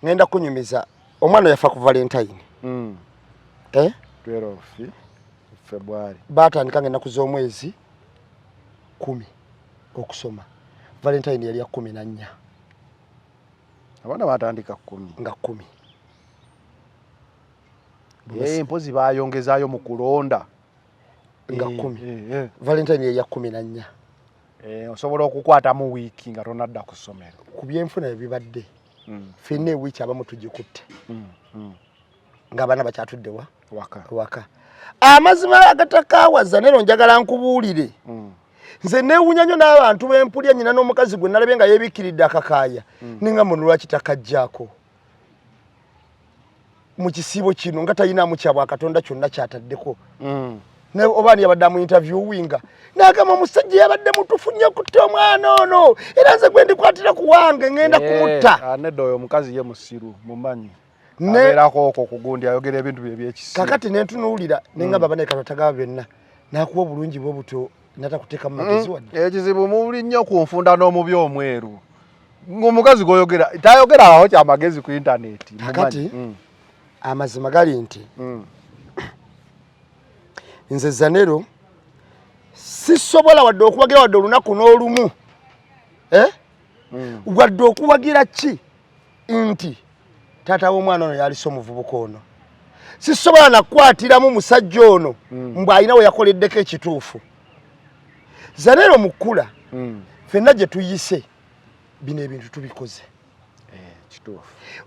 Speaker 3: ngenda kunyumiza omwana yafa ku Valentine
Speaker 4: 12 February
Speaker 3: batandika ngenda kuz'omwezi 10 okusoma Valentine yali ya 14
Speaker 4: abana batandika 10
Speaker 3: nga 10
Speaker 4: empozi bayongezaayo mu kulonda
Speaker 3: nga 10 Valentine yali ya 14
Speaker 4: osobola okukwata mu wiiki nga tonadda ku ssomero
Speaker 3: ku byenfuna ebibadde ffenna ewiiki abamu tugikutte ng'abaana bakyatudde waka amazima agatakaawaza nero njagala nkubuulire nze neewunya nnyo n'abantu b'empulya nnyina n'omukazi gwe nalabye nga yeebikkiridde akakaaya ninga muno lwaki takajjaako mu kisiibo kino nga talinamu kyabwa Katonda kyonna kyataddeko obaani yabadde amu interviewinga n'agamba omusajja yabadde mutufu nnyo okutta omwana ono era nze gwe ndikwatira ku wange ngenda kumutta
Speaker 4: nedda oyo omukazi ye musiru mumanyi abeerako okwo kugundi ayogera ebintu bye byekisiru
Speaker 3: kakati nentunuulira nengamba banaye Katonda tagaba byonna n'akuwa obulungi bwe buto natakuteeka mu magezi wadde
Speaker 4: ekizibu muli nnyo ku nfunda n'omubi omweru ng'omukazi gw'oyogera tayogera awo kyamagezi ku intaneti
Speaker 3: kakati amazima gali nti nze Zanero sisobola wadde okuwagira wadde olunaku n'olumu wadde okuwagira ki nti taata w'omwana ono yalise omuvubuka ono sisobola nakwatiramu musajja ono mbw alina we yakoleddeko ekituufu Zanero mukula ffenna gye tuyise bino ebintu tubikoze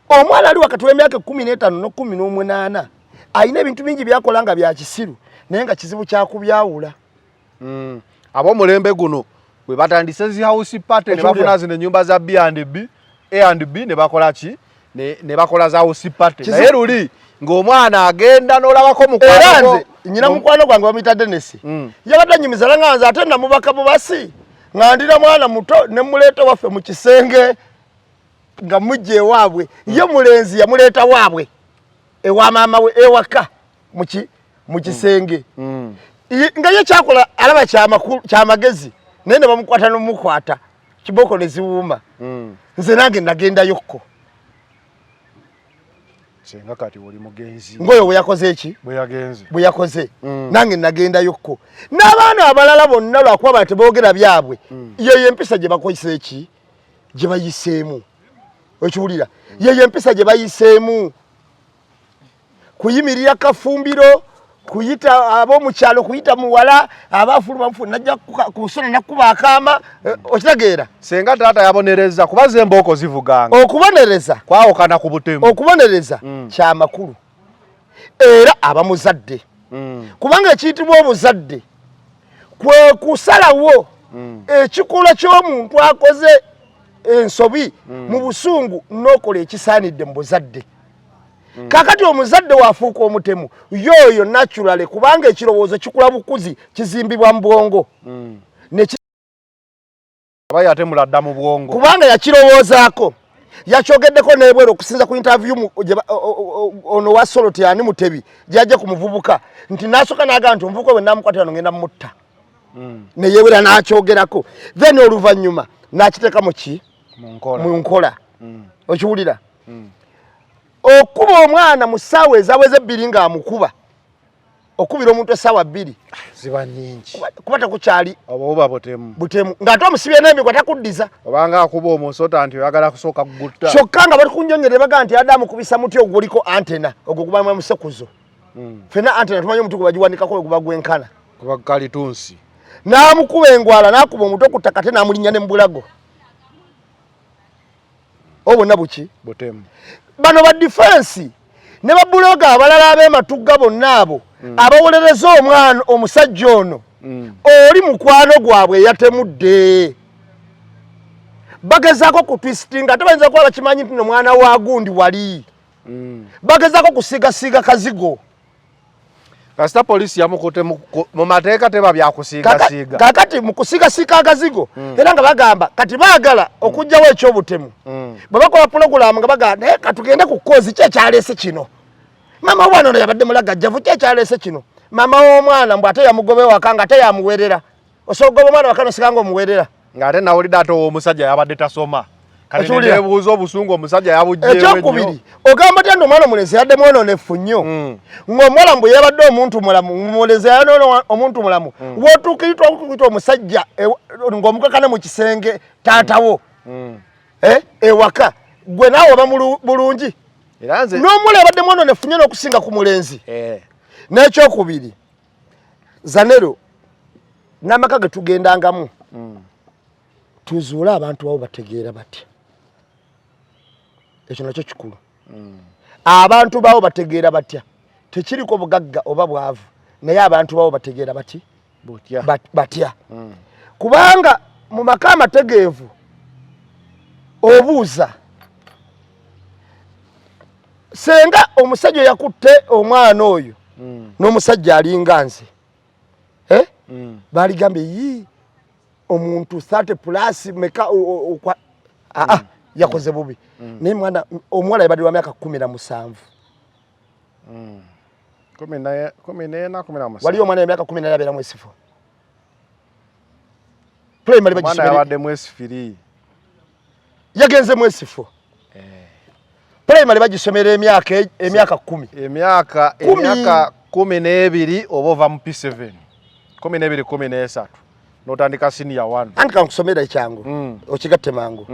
Speaker 3: omwana ali wakati w'emyaka 15 n'18 alina ebintu bingi byakola nga bya kisiru naye nga kizibu kyakubyawula
Speaker 4: ab'omulembe guno bwe batandise zi house party ne bafuna zino ennyumba za B&B A&B ne bakola ki ne bakola za house party naye luli ng'omwana agenda n'olabako mukwano
Speaker 3: nnyina mukwano gwange bamuyita Dennis yabadde annyumiza nga nze ate namubaka bubasi ng'andira mwana muto ne muleeta waffe mu kisenge nga mujja ewaabwe ye mulenzi yamuleeta waabwe ewa maama we ewaka mu kisenge nga ye kyakola alaba kyamagezi naye ne bamukwata n'omukwata kiboko ne ziwuuma nze nange nagenda yokko
Speaker 4: senga kati oli mugenzi
Speaker 3: ngoyo bwe yakoze eki bwe yakoze nange nagenda yokko n'abaana abalala bonna lwakuba bati boogera byabwe yeyo empisa gye bakoyise eki gye bayiseemu okiwulira yeyo empisa gye bayiseemu kuyimirira kafumbiro kuyita ab'omukyalo kuyita muwala abafuluma mfu najja kusona nakuba akaama okitegeera
Speaker 4: senga taata yabonereza kubaze emboko zivuganga
Speaker 3: okubonereza
Speaker 4: kwawokana ku butemu
Speaker 3: okubonereza kya makulu era abamuzadde kubanga ekiyitibwa obuzadde kwe kusalawo ekikula ky'omuntu akoze ensobi mu busungu n'okola ekisaanidde mu buzadde kakati omuzadde wafuuka omutemu yoyo naturally kubanga ekirowoozo kikula bukuzi kizimbibwa mu bwongo
Speaker 4: abayatemula dda mu bwongo
Speaker 3: kubanga yakirowoozaako yakyogeddeko n'ebwero okusinza ku interview ono wa Soroti ani Mutebi gyajja ku muvubuka nti nasooka n'agamba nti omuvubuka bwe namukwatira ngenda mutta ne yeewera n'akyogerako then oluvannyuma n'akiteeka mu nkola okiwulira okuba omwana mu ssaawa ezaweze 2 ng'amukuba okubira omuntu essaawa 2
Speaker 4: ziba nnyingi
Speaker 3: kuba tekukyali
Speaker 4: oba butemu
Speaker 3: ng'ate omusibye n'emigwa takuddiza
Speaker 4: obanga akuba omusota nti oyagala kusooka kugutta
Speaker 3: kyokka nga bali kunnyonnyera baga nti Adamu kubisa muti ogwo guliko antena ogwo gubamu emusekuzo fena antena tumanyi omuti gwe bagiwanikako guba gwenkana
Speaker 4: kuba kalitunsi
Speaker 3: n'amukuba engwala n'akuba omuti okutta kate n'amulinnya ne mu bulago obonna buki
Speaker 4: butemu
Speaker 3: bano ba defense ne babuloga abalala ab'ematugga bonna abo abawolereza omwana omusajja ono oli mukwano gwabwe yatemudde bagezaako kutwistinga ate bayinza kuba bakimanyi nti nomwana wa gundi wali bagezaako kusigasiga kazigo
Speaker 4: kasita polisi yamukute mu mateeka teba byakusigasiga
Speaker 3: kakati mu kusigasiga akazigo era nga bagamba kati baagala okugjawo ekyobutemu bwe bakola pulogulaamu nga bagamba naye katugende ku kkozi kyekyaleese kino mama w'omwana ono yabadde mulagajjavu kyekyaleese kino mama w'omwana mbw ate yamugobe waka nga ate yamuweerera osobola okugoba omwana waka nosiganga omuweerera
Speaker 4: ng'ate nawulidde ate omusajja yabadde tasoma kati nebuuza obusungu omusajja yabugjeewo
Speaker 3: ekyokubiri ogamba tya nti omwana omulenzi yadde mwononefu nnyo ng'omulamu bwe yabadde omuntu mulamu omulenzi yanoona omuntu mulamu wootuukiritwa omusajja ng'omukakane mu kisenge taatawo ewaka gwe naawe oba bulungi n'omula yabadde mwononefu nnyo n'okusinga ku mulenzi n'ekyokubiri Zanero n'amaka ge tugendangamu tuzuule abantu abo bategeera batya ekyo nakyo kikulu abantu baabo bategeera batya tekiriko bugagga oba bwavu naye abantu baabo bategeera batya kubanga mu maka amategeevu obuuza senga omusajja yakutte omwana oyo n'omusajja alinga nze baligambye yi omuntu 30 plus meka yakoze bubi naye mwana omuwala yabadde wa myaka 17 wali omwana emyaka 14 yabeera mwesifo primary
Speaker 4: bagisomera yabadde mwesifiri
Speaker 3: yagenze mwesifo primary bagisomera emyaka 10
Speaker 4: emyaka 12 oba ova mu P7 12 13 notandika senior 1
Speaker 3: andika nkusomera ekyangu okigatte mangu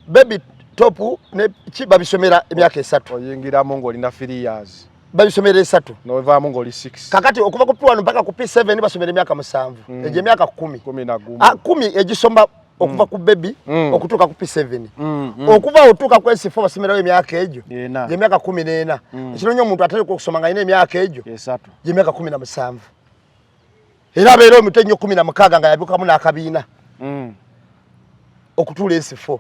Speaker 3: baby top ne babisomera emyaka 3
Speaker 4: oyingiramu ng'olina 3 years
Speaker 3: babisomera 3
Speaker 4: novaamu ng'oli 6
Speaker 3: kakati okuva ku P1 mpaka ku P7 basomera emyaka 7 egyo emyaka 10 egisomba okuva ku baby okutuuka ku P7 okuva otuuka ku S4 basomerayo emyaka egyo emyaka 14 ekiro nnyo omuntu atali kusoma nga alina emyaka egyo emyaka 17 era abeera omuto ennyo 16 nga yabukamu n'akabiina okutuula S4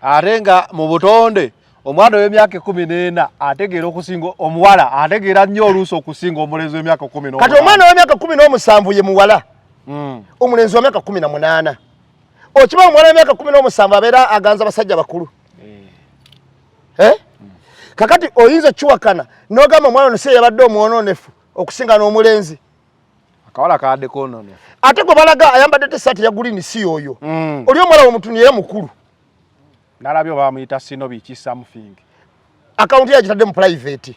Speaker 4: ate nga mu butonde omwana w'emyaka 14 ategeera okusinga omuwala ategeera nnyo oluusi okusinga omulenzi w'emyaka 10
Speaker 3: kati omwana w'emyaka 17 ye muwala omulenzi w'emyaka 18 okiba omuwala w'emyaka 17 abeera aganza basajja bakulu kakati oyinza kiwakana n'ogamba omwana ono si yabadde omwononefu okusinga n'omulenzi
Speaker 4: akawala kadde kono ne
Speaker 3: ate gwe balaga ayambadde t-shirt ya green si oyo oli omwana omuntu niye mukulu
Speaker 4: nalabyo bamuyita Sinobi ki something
Speaker 3: account yagitadde mu private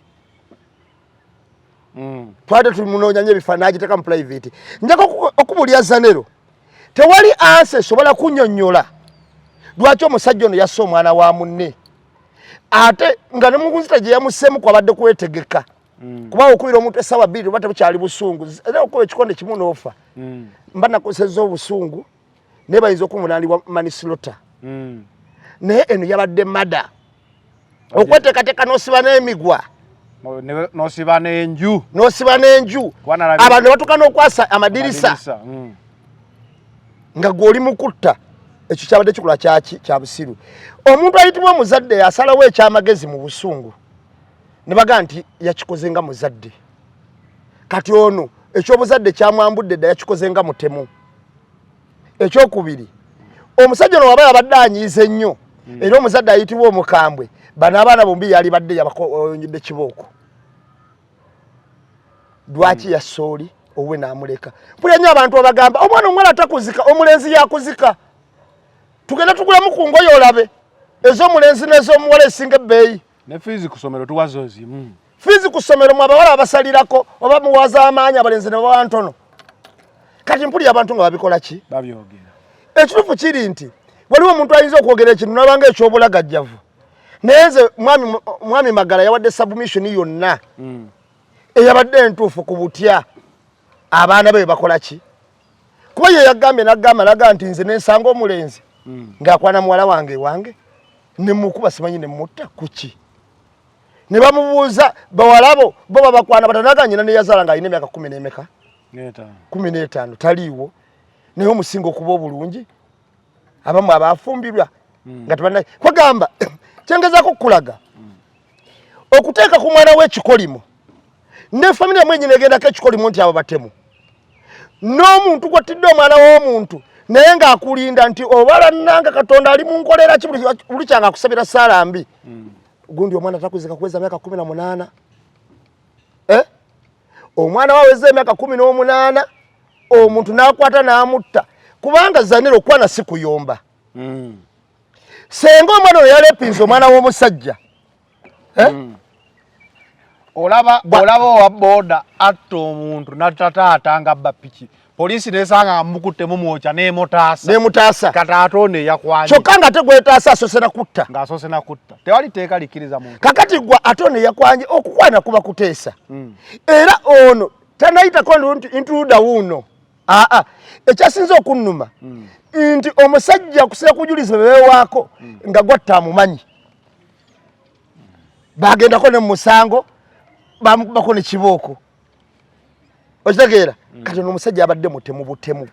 Speaker 3: twade tumunonya nnyo ebifaananyi agiteeka mu private njaka okubulya Zanero tewali anse esobola kunnyonnyola lwaki omusajja ono yasse omwana wa munne ate nga ne mukunzita gye yamusseemu kwabadde kwetegeka kuba okubira omuntu essaawa 2 oba tebukyali busungu era okuba ekikonde kimu n'ofa mba nakosezza obusungu naye bayinza okumunaanibwa manislota naye eno yabadde mada okweteekateeka n'osiba n'emigwa
Speaker 4: nosiba n'enju
Speaker 3: abantu ne batuuka n'okwasa amadirisa nga gw'oli mukutta ekyo kyabadde kikola kya busiru omuntu ayitibwa omuzadde yasalawo ekyamagezi mu busungu ne baga nti yakikoze nga muzadde kati ono ekyobuzadde kyamwambudde dda yakikoze nga mutemu ekyokubiri omusajja ono waba yabadde anyiize nnyo era omuzadde ayitibwa omukambwe bano abaana bombi yali badde yabakonyedde kibooko lwaki yasooli owe n'amuleka mpulya nnyo abantu abagamba omwana omuwala atakuzika omulenzi yakuzika tugenda tugulamu ku ngoye olabe ez'omulenzi n'ez'omuwala esinga ebbeeyi
Speaker 4: ne fiizi ku ssomero tuwazo zimu
Speaker 3: fiizi ku ssomero mu abawala abasalirako oba muwaza amaanyi abalenzi ne bawa ntono kati mpulya abantu nga babikola ki
Speaker 4: babyogera
Speaker 3: ekituufu kiri nti waliwo omuntu ayinza okwogera ekintu nabanga ekyobulagajjavu naye nze mwami Magala yawadde submission yonna eyabadde entuufu ku butya abaana be bakola ki kuba ye yagambye naga nti nze nensanga omulenzi ng'akwana muwala wange ne mukuba simanyi ne mutta kuki ne bamubuuza bawalabo bo babakwana batanaga nyina ne yazaala ng'alina emyaka 10 n'emeka 15 taliiwo naye omusinga okuba obulungi abamu abafumbirwa nga tebana kwagamba kyengezaako okulaga okuteeka ku mwana w'ekikolimo ne family mwenyine egendako ekikolimo nti abo batemu n'omuntu gwatidde omwana w'omuntu naye ng'akulinda nti obala nanga Katonda ali mu nkolera ki buli kyanga akusabira ssaala mbi gundi omwana takuzika kuweza myaka 18 omwana waweza emyaka 18 omuntu n'akwata n'amutta kubanga Zanero okwana si kuyomba senga omwana oyo yalepinze omwana w'omusajja
Speaker 4: olaba owa boda atta omuntu natataata nga abba piki polisi nesanga amukutte mumwoca nemutaasa kati one yakwanye
Speaker 3: kyokka nga tegwetaasa asosena kutta
Speaker 4: ng'asosena kutta tewali teeka likkiriza muntu
Speaker 3: kakati gwa ate one yakwanye okukwana kuba kuteesa era ono tanayitako intruda wuno ekyasinza okunnuma nti omusajja kusira kujuliza bewewaako nga gwatta amumanyi bagendako ne musango bamukubako ne kibooko okitegeera kati n'omusajja abadde mutemu butemu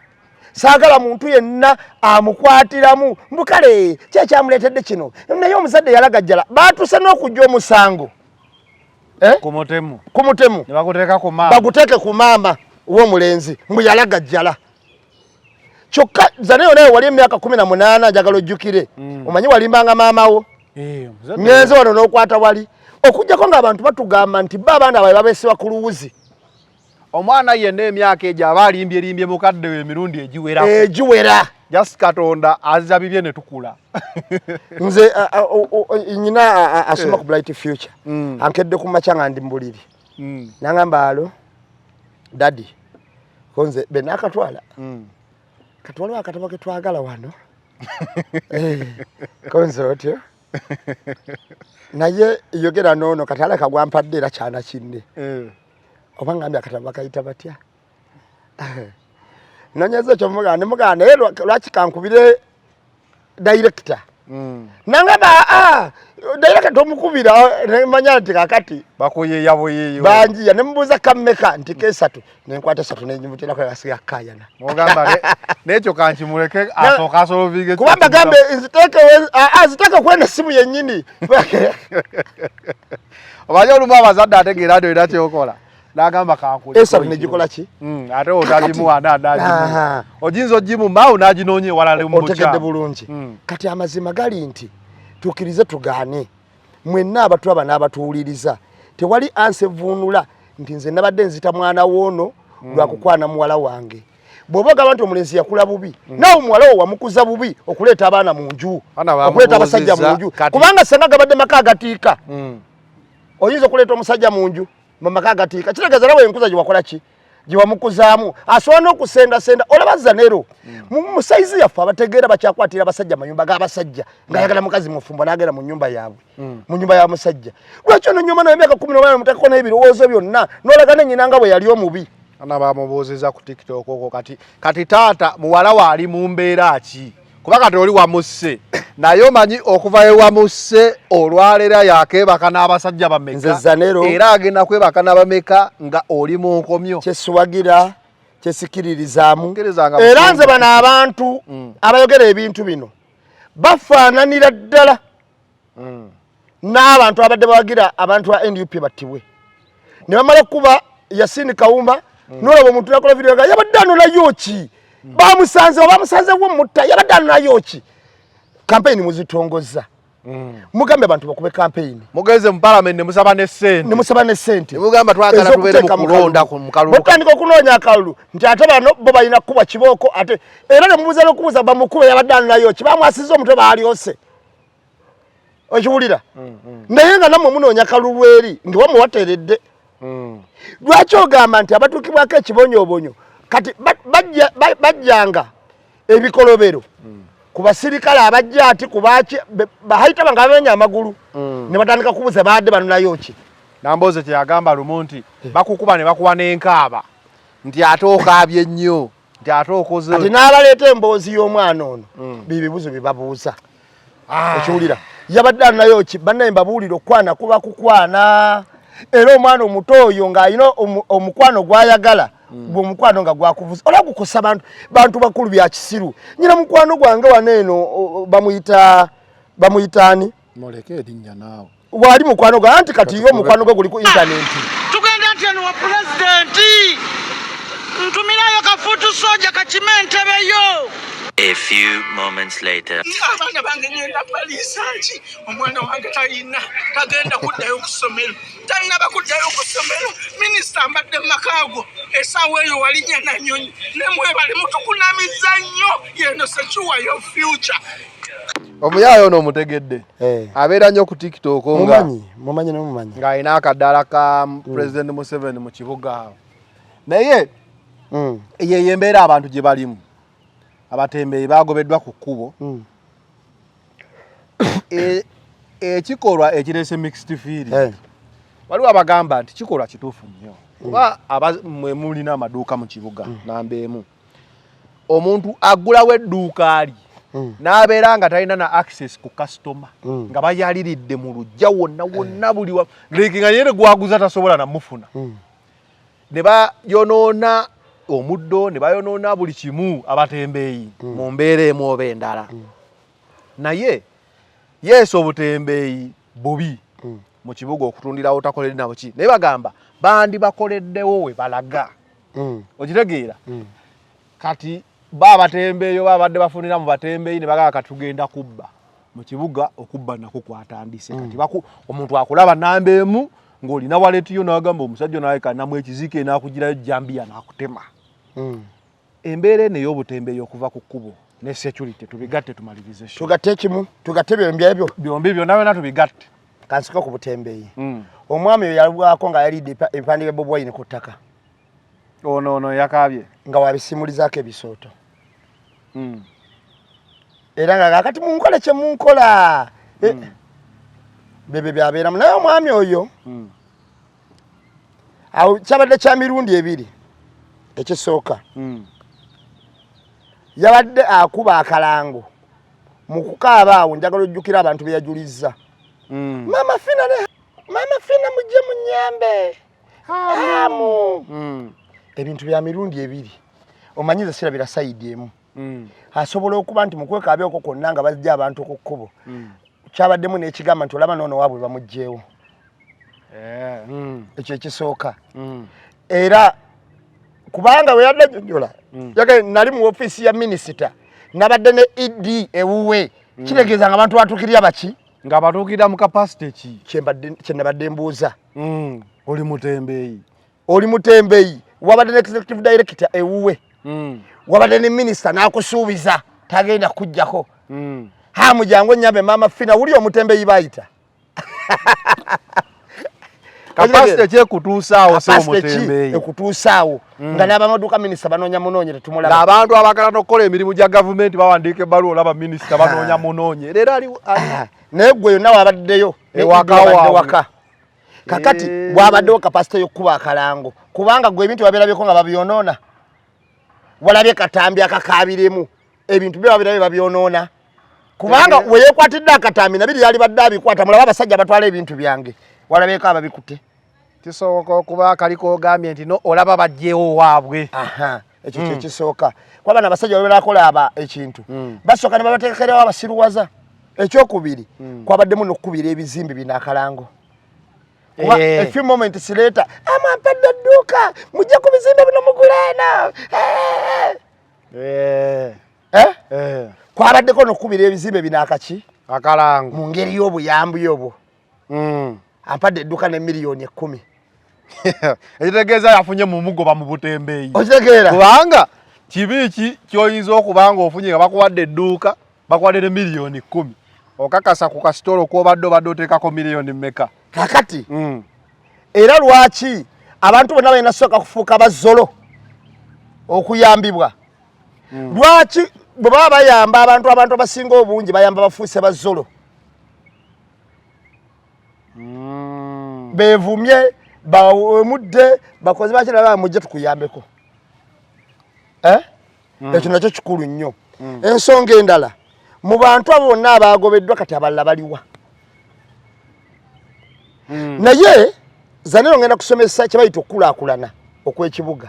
Speaker 3: saagala muntu yenna amukwatiramu mbukale kyekyamuleetedde kino naye omuzadde yalagajjala baatuuse n'okujja omusango ku mutemu baguteeke ku maama w'omulenzi mbu yalagajjala kyokka Zanero naye wali emyaka 18 njagala ojjukire omanyi walimbanga maamawo ngenze wano n'okwata wali okujjako ng'abantu batugamba nti abaana babe babeesibwa ku luwuzi
Speaker 4: omwana yenna emyaka egyo aba alimbye mukadde we emirundi
Speaker 3: egiwera
Speaker 4: just Katonda azza bibye ne tukula
Speaker 3: nze nyina asoma ku Bright Future ankedde ku maca nga ndi mbuliri nangamba alo daddy konze benakatwala katwala akatabo ke twagala wano konze otyo naye yogera nono katala kagwampadde era kyana kinne oba ngambye akatabo bakayita batya nanyeze ekyo muganda naye lwaki kankubire director nangamba director omukubira nemanya nti kakati
Speaker 4: bakuyeya buyeyo
Speaker 3: banjiya nemubuuza kammeka nti kesatu nenkwata 3 nenyimutirako yasiga kayana
Speaker 4: ogamba nekyo kankimuleke asooka asolvinge
Speaker 3: kubanga gambe ziteeke kwena simu yennyini
Speaker 4: omanyi olumu abazadde ategeera nti olina kyokola n'agamba kankule
Speaker 3: esatu negikola ki
Speaker 4: ate otalimuwana nagimu oyinza ogimumaawo n'aginoonya ewalala mu bukyamu
Speaker 3: otegedde bulungi kati amazima gali nti tukkirize tugaane mwenna abatulaba n'abatuwuliriza tewali anse vuunula nti nze nabadde nzita mwana woono lwakukwana muwala wange bw'oba abantu omulenzi yakula bubi nawe muwala wo wamukuza bubi okuleeta abaana mu nju okuleeta abasajja mu nju kubanga senga gabadde maka agatiika oyinza okuleeta omusajja mu nju maka agatiika kitegeeza nawe enkuza gye wakola ki gye wamukuzaamu asobola n'okusendasenda olaba zanero mu saizi yaffe abategeera bakyakwatira abasajja mayumba g'abasajja ng'ayagala mukazi mufumbo n'agera mu nnyumba yaabwe mu nnyumba ya musajja lwaki ono nnyumba nayo emyaka 18 muteekeko n'ebirowoozo byonna n'olaga ne nnyina nga bwe yali omubi
Speaker 4: ana bamubuuziza ku TikTok okwo kati taata muwala we ali mu mbeera ki kuba kati oli wamusse naye omanyi okuva ewamusse olwaleera yakeebaka n'abasajja bameka era agenda kwebaka n'abameka nga oli mu nkomyo
Speaker 3: kyesuwagira kyesikiririzaamu era nze bano abantu abayogera ebintu bino bafaananira ddala n'abantu abadde bawagira abantu ba NUP battibwe ne bamala okuba Yasini Kawuma n'olaba omuntu nakola video ga yabadde anonayo ki bamusanze wo mutta yabadde anonayo ki campaign muzitongoza mugambe abantu bakube campaign
Speaker 4: mugeze mu parliament ne musaba ne sente mugamba twagala tubeere mu kulonda mu kalulu
Speaker 3: mutandika okunoonya akalulu nti ate bano bo balina kuba kibooko ate era ne mubuuza n'okubuuza bamukube yabadde anonayo ki bamwasiza omutwe baaliose okiwulira naye nga nammwe munoonya kalulu eri ndi wamuwateeredde lwaki ogamba nti abatuukibwako ekibonyoobonyo kati bajjanga ebikolobero ku basirikale abajja ati kubaki bahayita banga bamenya amagulu ne batandika kubuza baadde bano nayo ki
Speaker 4: namboze kyagamba lumu nti bakukuba ne bakuwa n'enkaaba nti ate okaabye nnyo nti ate okoze
Speaker 3: ati n'abaleeta emboozi y'omwana ono bibibuzo bye babuuza ekiwulira yabadde nayo ki bannaye mbabuulira okwana kuba kukwana era omwana omuto oyo ng'alina omukwano gwayagala bw'omukwano nga gwakuvuza ola gukosa bantu bakulu bya kisiru nyina mukwano gwange wano eno bamuyitaani
Speaker 4: moleke erinnya naawe
Speaker 3: wali mukwano gwa anti kati yo omukwano gwe guli ku intaneti
Speaker 5: tugenda nti eno wa pulezidenti ntumirayo kafuutu soja kakime entebeyo.
Speaker 6: A few moments later.
Speaker 5: Abaana bange ngenda balisa ki omwana wange tagenda kuddayo ku ssomero talina bakuddayo ku ssomero minisita mbadde makaago essaawa eyo walinya nanyonyi nemwebale mutukunamiza nnyo yeno sekiwa yo future
Speaker 4: omuyayo ono omutegedde abeera nnyo ku TikTok
Speaker 3: mumanyi
Speaker 4: ng'alina akaddaala ka President Museveni mu kibuga awo naye yeyo embeera abantu gye balimu abatembeeyi bagobeddwa ku kkubo ekikolwa ekirese mixed feeling waliwo abagamba nti kikolwa kituufu nnyo kuba mwe mulina amaduuka mu kibuga namba emu omuntu agulawo edduuka lye n'abeera nga talina na access ku customer nga bayaliridde mu lujja wonna buli nga nyere gwaguza tasobola namufuna ne bayonoona omuddo ne bayonoona buli kimu abatembeeyi mu mbeera emu oba endala naye yesu obutembeeyi bubi mu kibuga okutundirawo otakoledde nabo ki naye bagamba bandi bakoleddewo we balaga okitegeera kati babatembeeyo babadde bafunira mu batembeeyi ne bagamba katugenda kubba mu kibuga okubba nako kwatandise kati omuntu akulaba namba emu ng'olina waletiyo n'agamba omusajja naleka namu ekiziike n'akugirayo jambiya n'akutema embeera eno ey'obutembeeyi okuva ku kkubo ne security tubigatte tumalirize
Speaker 3: tugatte kimu tugatte byombi
Speaker 4: byombi byonna byonna tubigatte
Speaker 3: kansika ku butembeeyi omwami oyo yalwako nga yalidde empandika Bobi Wine ku ttaka
Speaker 4: ono yakaabye
Speaker 3: nga wabisimulizaako ebisooto era nga kakati munkole kye munkola bebe byabeeramu naye omwami oyo awo kyabadde kya mirundi ebiri ekisooka yabadde akuba akalango mu kukaaba awo njagala ojjukira abantu be yajulizza mama fina mujje munyambe ebintu bya mirundi ebiri omanyize sirabira sayidi emu asobola okuba nti mukwekaabe okwo konna nga bajja abantu ku kkubo kyabaddemu n'ekigamba nti olaba noono waabwe bamugjeewo ekyo ekisooka era kubanga we yadde jjula nali mu ofiisi ya minisita nabadde ne ED ewuwe kitegeeza nga abantu batuukirira baki
Speaker 4: nga batuukirira mu kapasite ki
Speaker 3: kye nabadde mbuuza
Speaker 4: oli mutembeeyi
Speaker 3: wabadde executive director ewuwe wabadde ne minister n'akusuubiza tagenda kujjako hamu jangu nyambe mama fina wuli omutembeyi bayita
Speaker 4: kapasite kye kutuusaawo so omutembeyi
Speaker 3: ekutuusaawo nga n'abamaduka minister banoonya munonye tetumulaba
Speaker 4: abantu abagala n'okukola emirimu gya gavumenti bawandiika ebbaluwa olaba minister banoonya munonye leero ali
Speaker 3: naye gwe yonna wabaddeyo waka kakati wabaddewo kapasite y'okkuba akalango kubanga gwe ebintu babirabyeko nga babyonoona walabye katambi akakaabiremu ebintu bye babirabye babyonoona kubanga weyekwatidde akatambi nabiri yali badde abikwata mulaba abasajja batwala ebintu byange walabyeko ababikutte
Speaker 4: kisoboka okuba kaliko ogambye nti no olaba bajjeewo waabwe
Speaker 3: ekyo kyekisooka kwabana abasajja babirakola aba ekintu basooka ne babateekerawo abasiruwaza ekyokubiri kwabaddemu n'okkubira ebizimbe binakalango a few moments later amampadde edduuka mujja ku bizimbe bino mugulaena kwabaddeko n'okkubira ebizimbe binakaki
Speaker 4: akalango
Speaker 3: mu ngeri y'obuyambi obwo ampadde edduuka ne miliyoni 10
Speaker 4: ekitegeeza yafunye mu mugoba mu butembeeyi
Speaker 3: okitegeera
Speaker 4: kubanga kibi ki kyoyinza okubanga ofunye nga bakuwadde edduuka bakuwadde ne miliyoni 10 okakasa ku kasitolo kw'obadde oteekako miliyoni mmeka
Speaker 3: kakati era lwaki abantu bonna balina soka kufuuka bazzolo okuyambibwa lwaki bwe baba bayamba abantu abasinga obungi bayamba bafuuse bazzolo bevumye bawemudde bakozi bakiraba mujje tukuyambeko ekyo nakyo kikulu nnyo ensonga endala mu bantu abo bonna abagobeddwa kati abalala baliwa naye zanero ngenda kusomesa kyebayita okukulaakulana okw'ekibuga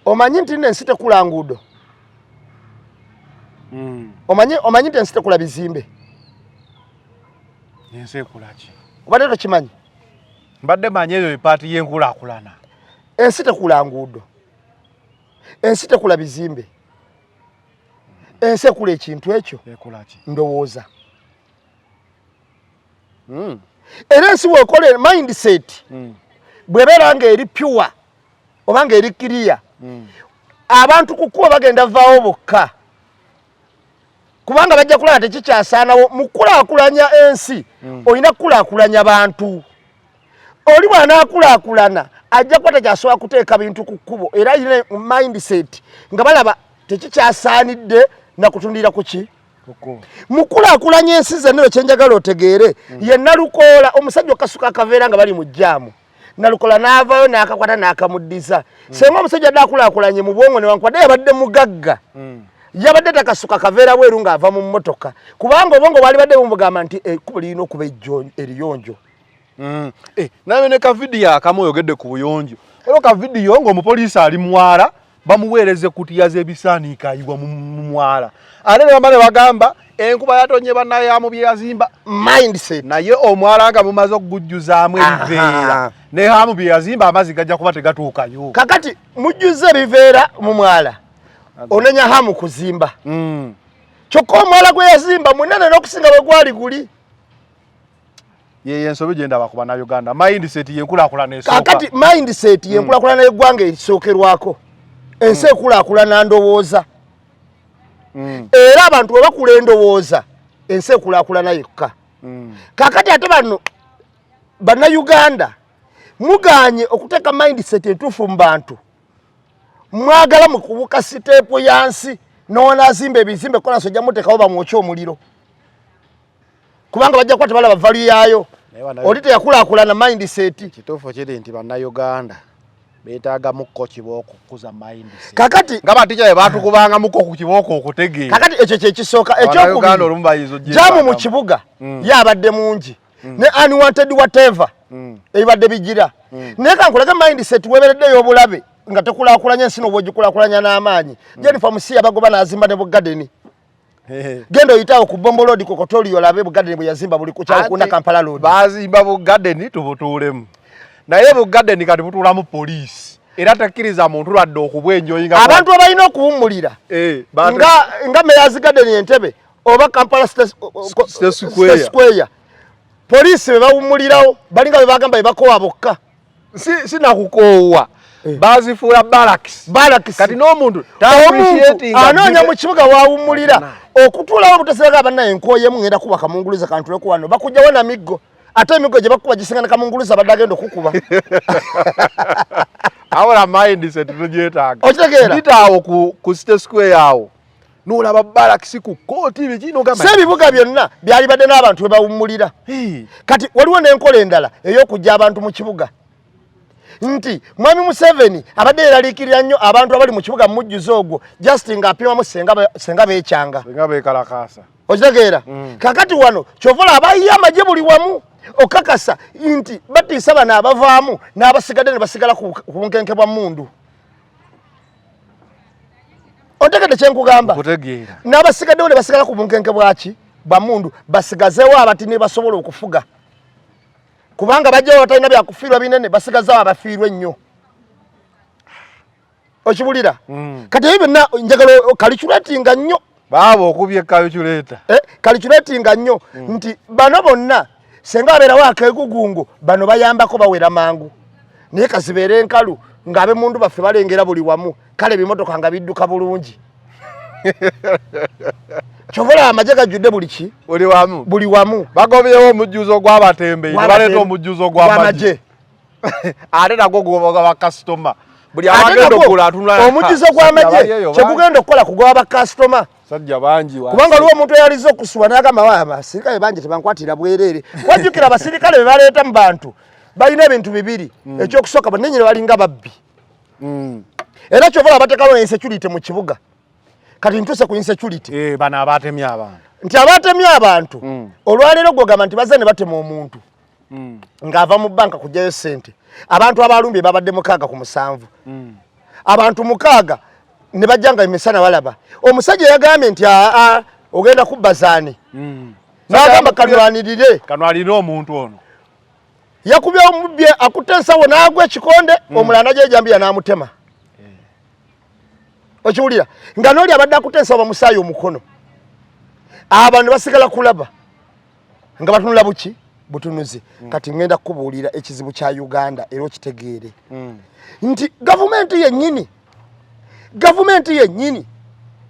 Speaker 3: omanyi nti nensi tekula nguudo omanyi nti ensi tekula bizimbe
Speaker 4: ensi ekulaki
Speaker 3: obadde tokimanyi
Speaker 4: mbadde manyi eyo epaati y'enkulaakulana
Speaker 3: ensi tekula nguudo ensi tekula bizimbe ensi ekula ekintu ekyo
Speaker 4: ekulaki
Speaker 3: ndowooza era ensi weekole mindset bwebeera nga eri pure oba nga eri clear abantu kukuba bagenda vaawo bokka kubanga bajja kulaba tekikyasaanawo mu kulaakulanya ensi olina kulaakulanya bantu oli bw'anaakulaakulana ajja kuba tekyasobola kuteeka bintu ku kkubo era alina mindset nga balaba tekikyasaanidde nakutundira ku ki mukulaakulanya ensi zennero kyenjagala otegeere ye Nalukoola omusajja okasuka akaveera nga bali mu jjaamu Nalukoola n'avaayo n'akakwata n'akamuddiza senga omusajja adde akulaakulanye mu bwongo newankwadde yabadde mugagga yabadde takasuka kaveera bweru ng'ava mu mmotoka kubanga obwongo bwali badde bumugamba nti ekkubo lirina okuba eriyonjo
Speaker 4: naye ne kavidiyo akamu oyogedde ku buyonjo era kavidiyo ng'omupoliisi ali mwala bamuweereze kutiya z'ebisaaniika ayibwa mu mwala ate ne bamba ne bagamba enkuba yatonye bannayo yamu bye yazimba
Speaker 3: mindset
Speaker 4: naye omwala nga mumaze okugujjuzaamu ebiveera ne hamu bye yazimba amazzi gajja kuba tegatuukayo
Speaker 3: kakati mujjuze ebiveera mu mwala onenya hamu kuzimba kyokka omwala gwe yazimba munene n'okusinga bwe gwali guli
Speaker 4: yeye ensobi gyenda bakuba na Uganda mindset yenkulaakulana esooka
Speaker 3: kakati mindset yenkulaakulana y'eggwanga esookerwako ensi ekulaakulana ndowooza era abantu bwe bakula endowooza ensi ekulaakulana yekka kakati ate bano bannayuganda muganye okuteeka mindset entuufu mu bantu mwagala mu kubuka siteepu yansi n'onaazimba ebizimbe kola nsojja muteekawo bamwokya omuliro kubanga bajja kuba tebalaba valu yaayo oli teyakulaakulana mindset
Speaker 4: kituufu kiri nti bannayuganda beetaaga mukko kibooko okukuza mindset
Speaker 3: kakati
Speaker 4: nga batica bwe baatukubanga mukko ku kibooko okutegeera
Speaker 3: kakati ekyo kyekisooka ekyokubiri jaamu mu kibuga yaabadde mungi ne unwanted whatever ebibadde bigira naye kankulage mindset weebereddeyo obulabe nga tekulaakulanya ensi n'oba ogikulaakulanya n'amaanyi Jennifer Musia bagoba n'azimba ne Bugadeni genda oyitawo ku Bombo Road Kokotoli olabe Bugadeni bwe yazimba buli kukyawo kuna Kampala Road
Speaker 4: baazimba Bugadeni tubutuulemu naye Bugadeni kati butuulamu poliisi era takkiriza muntu lwadde okubwenjoyinga
Speaker 3: abantu abalina okuwummulira nga Mayor's Garden Entebbe oba Kampala State Square poliisi be bawummulirawo balinga be bagamba be bakoowa bokka
Speaker 4: sinakukoowa bazifuula barracks kati n'omuntu
Speaker 3: anoonya mu kibuga waawummulira okutuulawo butasiraga abannaye enkooyemu ngenda kuba kamunguluza kantuleku wano bakujjawo na miggo ate emiggo gye bakuba gisingana kamunguluza badde agenda okukuba
Speaker 4: awula mindset tugyetaaga
Speaker 3: okitegeera
Speaker 4: kitaawo ku State Square awo n'olaba barracks ku kooti bikino gamba
Speaker 3: si ebibuga byonna byali badde n'abantu we bawummulira kati waliwo n'enkola endala ey'okujja abantu mu kibuga nti Mwami Museveni abadde yeraliikirira nnyo abantu abali mu kibuga mujjuzo ogwo just ng'apimamu senga beekyanga
Speaker 4: senga beekalakaasa
Speaker 3: okitegeera kakati wano kyovola abayiye amagye buli wamu okakasa nti batiisa bano abavaamu n'abasigadde ne basigala ku bunkenke bwa mmundu otegedde kyenkugamba n'abasigaddewo ne basigala ku bunkenke bwaki bwa mmundu basigazeewo abati ne basobola okufuga kubanga bajjawo batalina byakufiirwa binene basigazeewo abafiirwa ennyo okibulira kati ebyo byonna njagala kalikulatinga nnyo
Speaker 4: baaba okubye calculator
Speaker 3: calculatinga nnyo nti bano bonna senga abeerawo akeegugungu bano bayambako bawera mangu naye kazibeera enkalu ng'ab'emmundu baffe balengera buli wamu kale ebimotoka nga bidduka bulungi kyovola amagye gajjudde buli wamu
Speaker 4: bagobyewo omujjuzo gw'abatembeyi ne baleeta omujjuzo gw'amagye ate nagwo gwoba bakasitoma buli abagenda okugula atunula
Speaker 3: omujjuzo gw'amagye kyegugenda okukola kugoba bakasitoma
Speaker 4: sajja bangi
Speaker 3: kubanga waliwo omuntu eyaliza okusubwa n'agamba wa abasirikale bangi tebankwatira bwereere wajjukira abasirikale be baleeta mu bantu balina ebintu bibiri ekyokusooka bannenyini balinga babbi era kyovola bateekawo insecurity mu kibuga kati ntuse ku insecurity
Speaker 4: bano abatemye abantu
Speaker 3: nti abatemye abantu olwaleero gwogamba nti baze ne batema omuntu ng'ava mu banka kujjayo ssente abantu abalumbye babadde 6 ku 7 abantu 6 ne bajjanga emisana balaba omusajja yagambye nti ogenda kubba zaani n'agamba
Speaker 4: kanwalire omuntu ono
Speaker 3: yakubye omubye akutte ensawo n'agwa ekikonde omulala najejambiya n'amutema okiwulira nga n'oli abadde akutte ensawo bamusaayi omukono abo ne basigala kulaba nga batunula butunuzi kati ngenda kukubuulira ekizibu kya Uganda era okitegeere nti gavumenti yennyini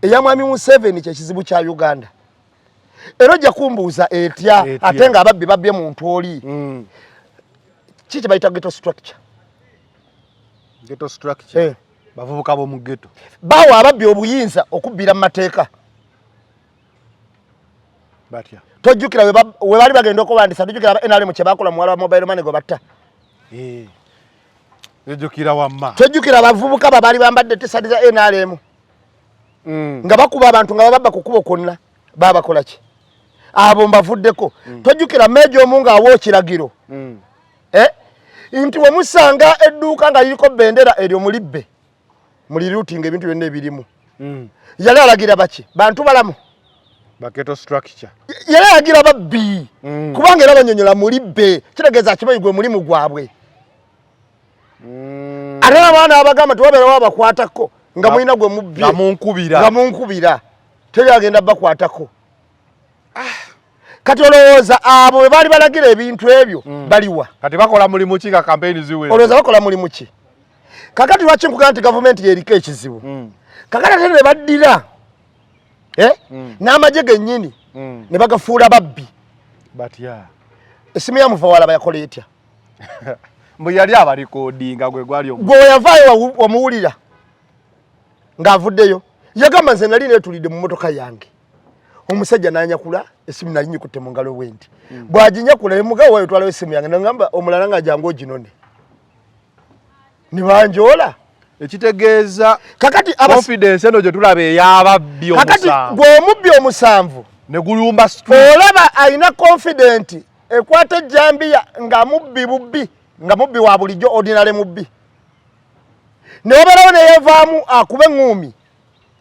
Speaker 3: eya Mwami Museveni kyekizibu kya Uganda era ojja kumbuuza etya ate nga ababbi babbye muntu oli kiki bayita ghetto structure
Speaker 4: bavubuka b'omu ghetto
Speaker 3: bawa ababbi obuyinza okubbira mu mateeka
Speaker 4: batya
Speaker 3: tojjukira we bali bagenda okubandisa tojjukira NRM kye bakola muwala wa mobile money go batta
Speaker 4: tojjukira wamma
Speaker 3: tojjukira abavubuka baali bambadde tisadi za NRM nga bakuba abantu nga bababba ku kubo konna babakola ki abo mbavuddeko tojjukira mejo omunga awo kiragiro nti wemusanga edduuka nga liriko bendera eryo mulibbe muli routing ebintu byonna ebirimu yali alagira baki bantu balamu
Speaker 4: ghetto structure
Speaker 3: yali alagira babbi kubanga era banyonyola mulibbe kitegeeza kimanyi gwe mulimu gwabwe ate abaana abagamba tiwabeerawo abakwatako nga mulina gwe mubbi nga munkubira teri agenda bakwatako kati olowooza abo bwe baali balagira ebintu ebyo baliwa
Speaker 4: kati bakola mulimu ki nga campaign ziwe
Speaker 3: olowooza bakola mulimu ki kakati lwaki nkugamba nti gavumenti yeriko ekizibu kakati ate ne baddira n'amagye gennyini ne bagafuula babbi
Speaker 4: batya
Speaker 3: essimu ya muvawala bayakola etya
Speaker 4: mbu yali abalikodinga gwe gwali
Speaker 3: gwe yavaayo wamuwulira ng'avuddeyo yagamba nze nali neetulidde mu motoka yange omusajja n'anyakula essimu nali nyikutte mu ngalo wendi bw'aginyakula emugawo wayo twalawo essimu yange nagamba omulala nga jangu oginone ne banjoola
Speaker 4: ekitegeeza
Speaker 3: kakati
Speaker 4: confidence eno gye tulaba ey'ababbi
Speaker 3: kakati gw'omubbi omusanvu
Speaker 4: ne gulumba
Speaker 3: olaba alina confident ekwata ejjambiya nga mubbi bubbi nga mubbi wa bulijjo ordinary mubbi ne wabeerawo neyevaamu akube eŋŋuumi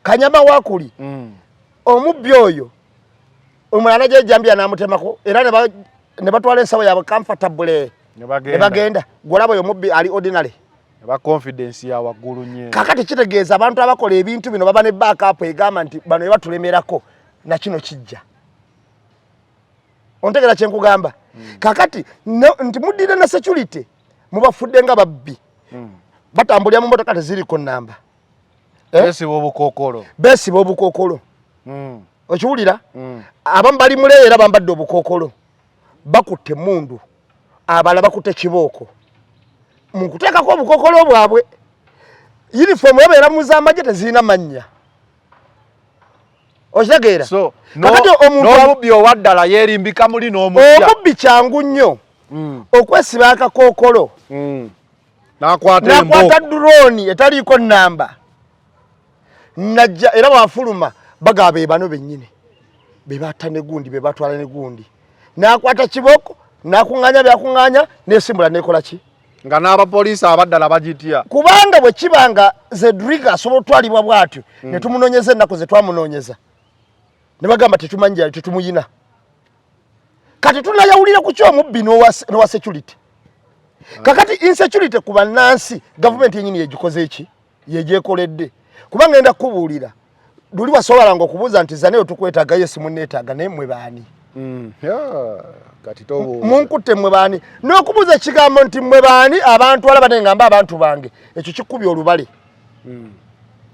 Speaker 3: kanyama wakuli omubbi oyo omulala gyejjambiya n'amutemako era ne batwala ensawo yaabwe comfortable ne bagenda gwolaba oyo mubbi ali ordinary
Speaker 4: ba confidence ya waggulu nnyo
Speaker 3: kakati kitegeeza abantu abakola ebintu bino baba ne backup egamba nti bano bye batulemerako na kino kijja ontegera kye nkugamba kakati nti muddire na security mubafudde nga babbi batambulira mu motoka teziriko namba besiba obukokolo okiwulira abamu bali muleera bambadde obukokolo bakutte mundu abala bakutte kibooko mu kuteekako obukokolo bwabwe uniform yabeera mu z'amagye tezirina mannya okitegeera kakati
Speaker 4: omubbi owaddala yeerimbika muli n'omutya
Speaker 3: omubbi kyangu nnyo okwesiba akakookolo n'akwata drone etaliiko namba najja era bafuluma bagaba be bano bennyini be batta ne gundi be batwala ne gundi n'akwata kiboko n'akuŋŋaanya byakuŋŋaanya n'esimbula n'ekola ki
Speaker 4: nga n'abapoliisi abaddala bagitya
Speaker 3: kubanga bwe kibanga Zedriga asobola otwalibwa bw'atyo ne tumunoonyeza ennaku ze twamunoonyeza ne bagamba tetumanyi tetumuyina kati tunayawulira ku ky'omubbi n'owa security kakati insecurity ku bannansi gavumenti yennyini yegikoze eki yegyekoledde kubanga enda kubuulira luli wasobolanga okubuuza nti zaneyo tukwetaaga yesi munneetaaga naye mwe baani munkutte mwe baani n'okubuuza ekigambo nti mwe baani abantu alaba ne ngamba abantu bange ekyo kikubye olubale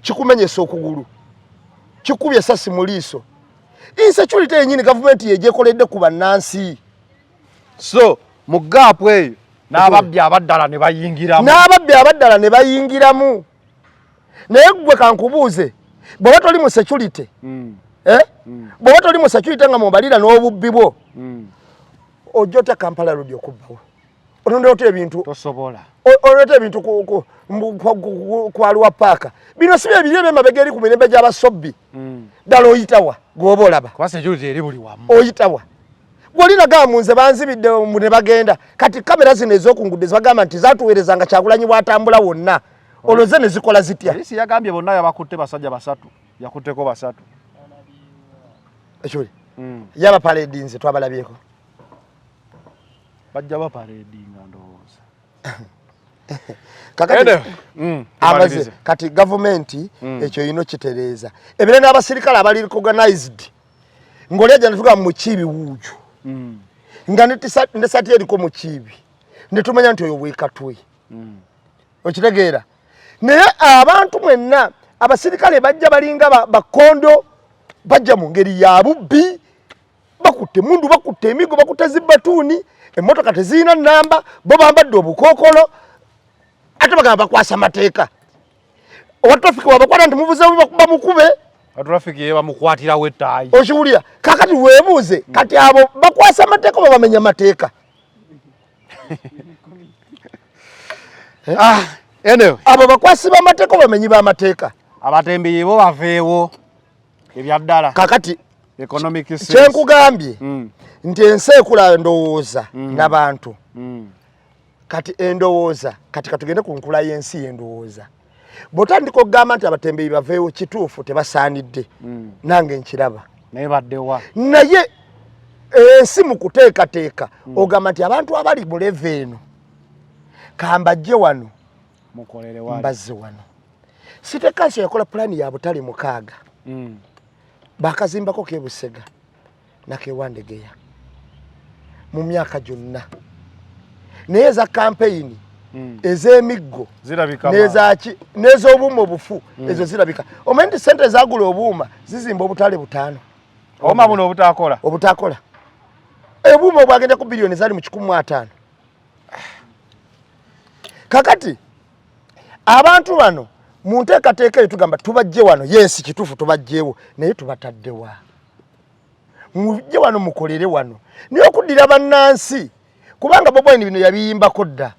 Speaker 3: kikumenyesa okugulu kikubye essasi mu liiso insecurity yennyini gavumenti yegyekoledde ku bannansi
Speaker 4: so mu gaapu eyo n'ababbi abaddala ne bayingiramu naye gwe kankubuuze bw'oba toli mu security bw'oba toli mu security nga mubalira n'obubbi bwo ojja otya Kampala Road okubbawo onondeota ebintu tosobola
Speaker 3: onondeota ebintu kwaliwa paaka bino si bye biri emabega eri ku mirembe gy'abasobbi ddala oyitawa gwoba olaba
Speaker 4: kuba security eri buli wamu
Speaker 3: oyitawa gwolinagaa munze banzibidde ne bagenda kati kamera zino ez'okungudde zibagamba nti zatuweerezanga Kyagulanyi bw'atambula wonna oloze ne zikola zitya
Speaker 4: polisi yagambye bonna yabakutte basajja 3 yakutteko 3
Speaker 3: ekyo yaba parade nze twabalabyeko
Speaker 4: bajja ba parade nga ndowooza
Speaker 3: kakati kati gavumenti ekyo yino kitereeza ebire n'abasirikale abali recognized ng'olyaja ne tuga mu kibi wuuju nga ne sati eriko mu kibi ne tumanya nti oyo bwekatwe okitegeera naye abantu mwenna abasirikale bajja balinga bakondo bajja mu ngeri ya bubbi bakutte mundu bakutte emigo bakutte zibatuuni emmotoka tezirina namba bo bambadde obukookolo ate bagamba bakwasa mateeka owa traffic wabakwata nti muvuze bamukube
Speaker 4: traffic ye bamukwatirawo ettaayi
Speaker 3: okiwulira kakati weebuuze kati abo bakwasa amateeka oba bamenya amateeka abo bakwasi b'amateeka oba bamenyi b'amateeka
Speaker 4: abatembeyi bo baveewo ebyaddala
Speaker 3: kakati
Speaker 4: economic sense
Speaker 3: kyenkugambye nti ensi ekula ndowooza n'abantu kati endowooza kati katugende ku nkula y'ensi y'endowooza bw'otandika okugamba nti abatembeyi baveewo kituufu tebasaanidde nange nkiraba
Speaker 4: naye baddewa
Speaker 3: naye ensi mu kuteekateeka ogamba nti abantu abali mu leve eno kambajje wano
Speaker 4: mukolere wano
Speaker 3: mbazze wano City Council yakola pulani ya butale 6 bakazimbako kebusega nakewandegeya mu myaka gyonna naye za campaign ez'emiggo nezaki n'ez'obuuma obufu ezo zirabika omanyi nti sente zagula obuuma zizimba obutale 5
Speaker 4: oma buno
Speaker 3: obutakola obuuma obwagenda ku biliyoni zali mu 105 kakati abantu bano mu nteekateeka eyo tugamba tubajje wano yensi kituufu tubajjeewo naye tubataddewa mujje wano mukolere wano naye okuddira bannansi kubanga bobwani bino yabiyimbako dda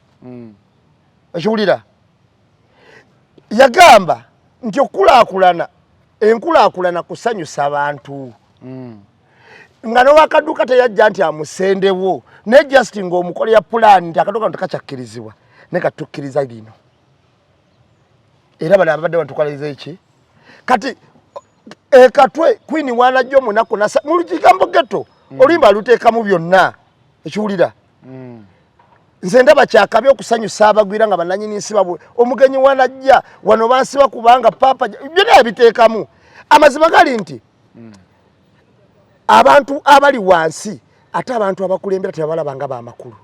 Speaker 3: okiwulira yagamba nti enkulaakulana kusanyusa abantu nga n'owakaduuka teyajja nti amusendewo naye just ng'omukole ya pulaani nti akaduuka tekakyakirizibwa ne katukkiriza lino era bano abadde bantukoleza eki kati ekatwe kwini wanajjo munaku mu lukigambo geto oluyimba luteekamu byonna ekiwulira nze ndaba kyakabi okusanyusa abagwira nga bannanyini nsi babwe omugenyi wanajja wano bansiba kubanga papa byonna yabiteekamu amazima gali nti abantu abali wansi ate abantu abakulembera tebabalabanga b'amakulu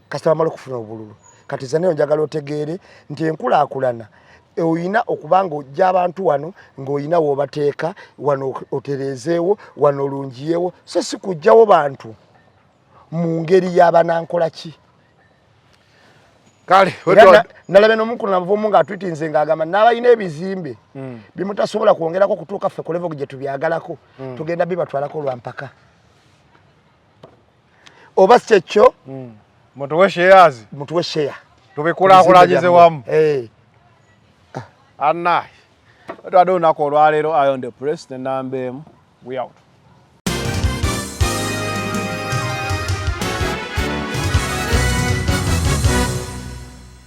Speaker 3: kasita bamala okufuna obululu kati zaneyo njagala otegeere nti enkulaakulana oyina okubanga ojja abantu wano ng'oyina w'obateeka wano otereezeewo wano olungiyewo so si kujjawo bantu mu ngeri y'abanankola ki
Speaker 4: kale
Speaker 3: nalabe n'omukulu namuvumu ng'atwitinze ng'agamba n'abalina ebizimbe bimutasobola kwongerako kutuuka ffe ku level gye tubyagalako tugenda bibatwalako lwampaka oba si kyekyo
Speaker 4: mutuwe share tubikulaakulanyize wamu annaye twadde olunaku olwaleero Iron the Press ne Nambeemu we out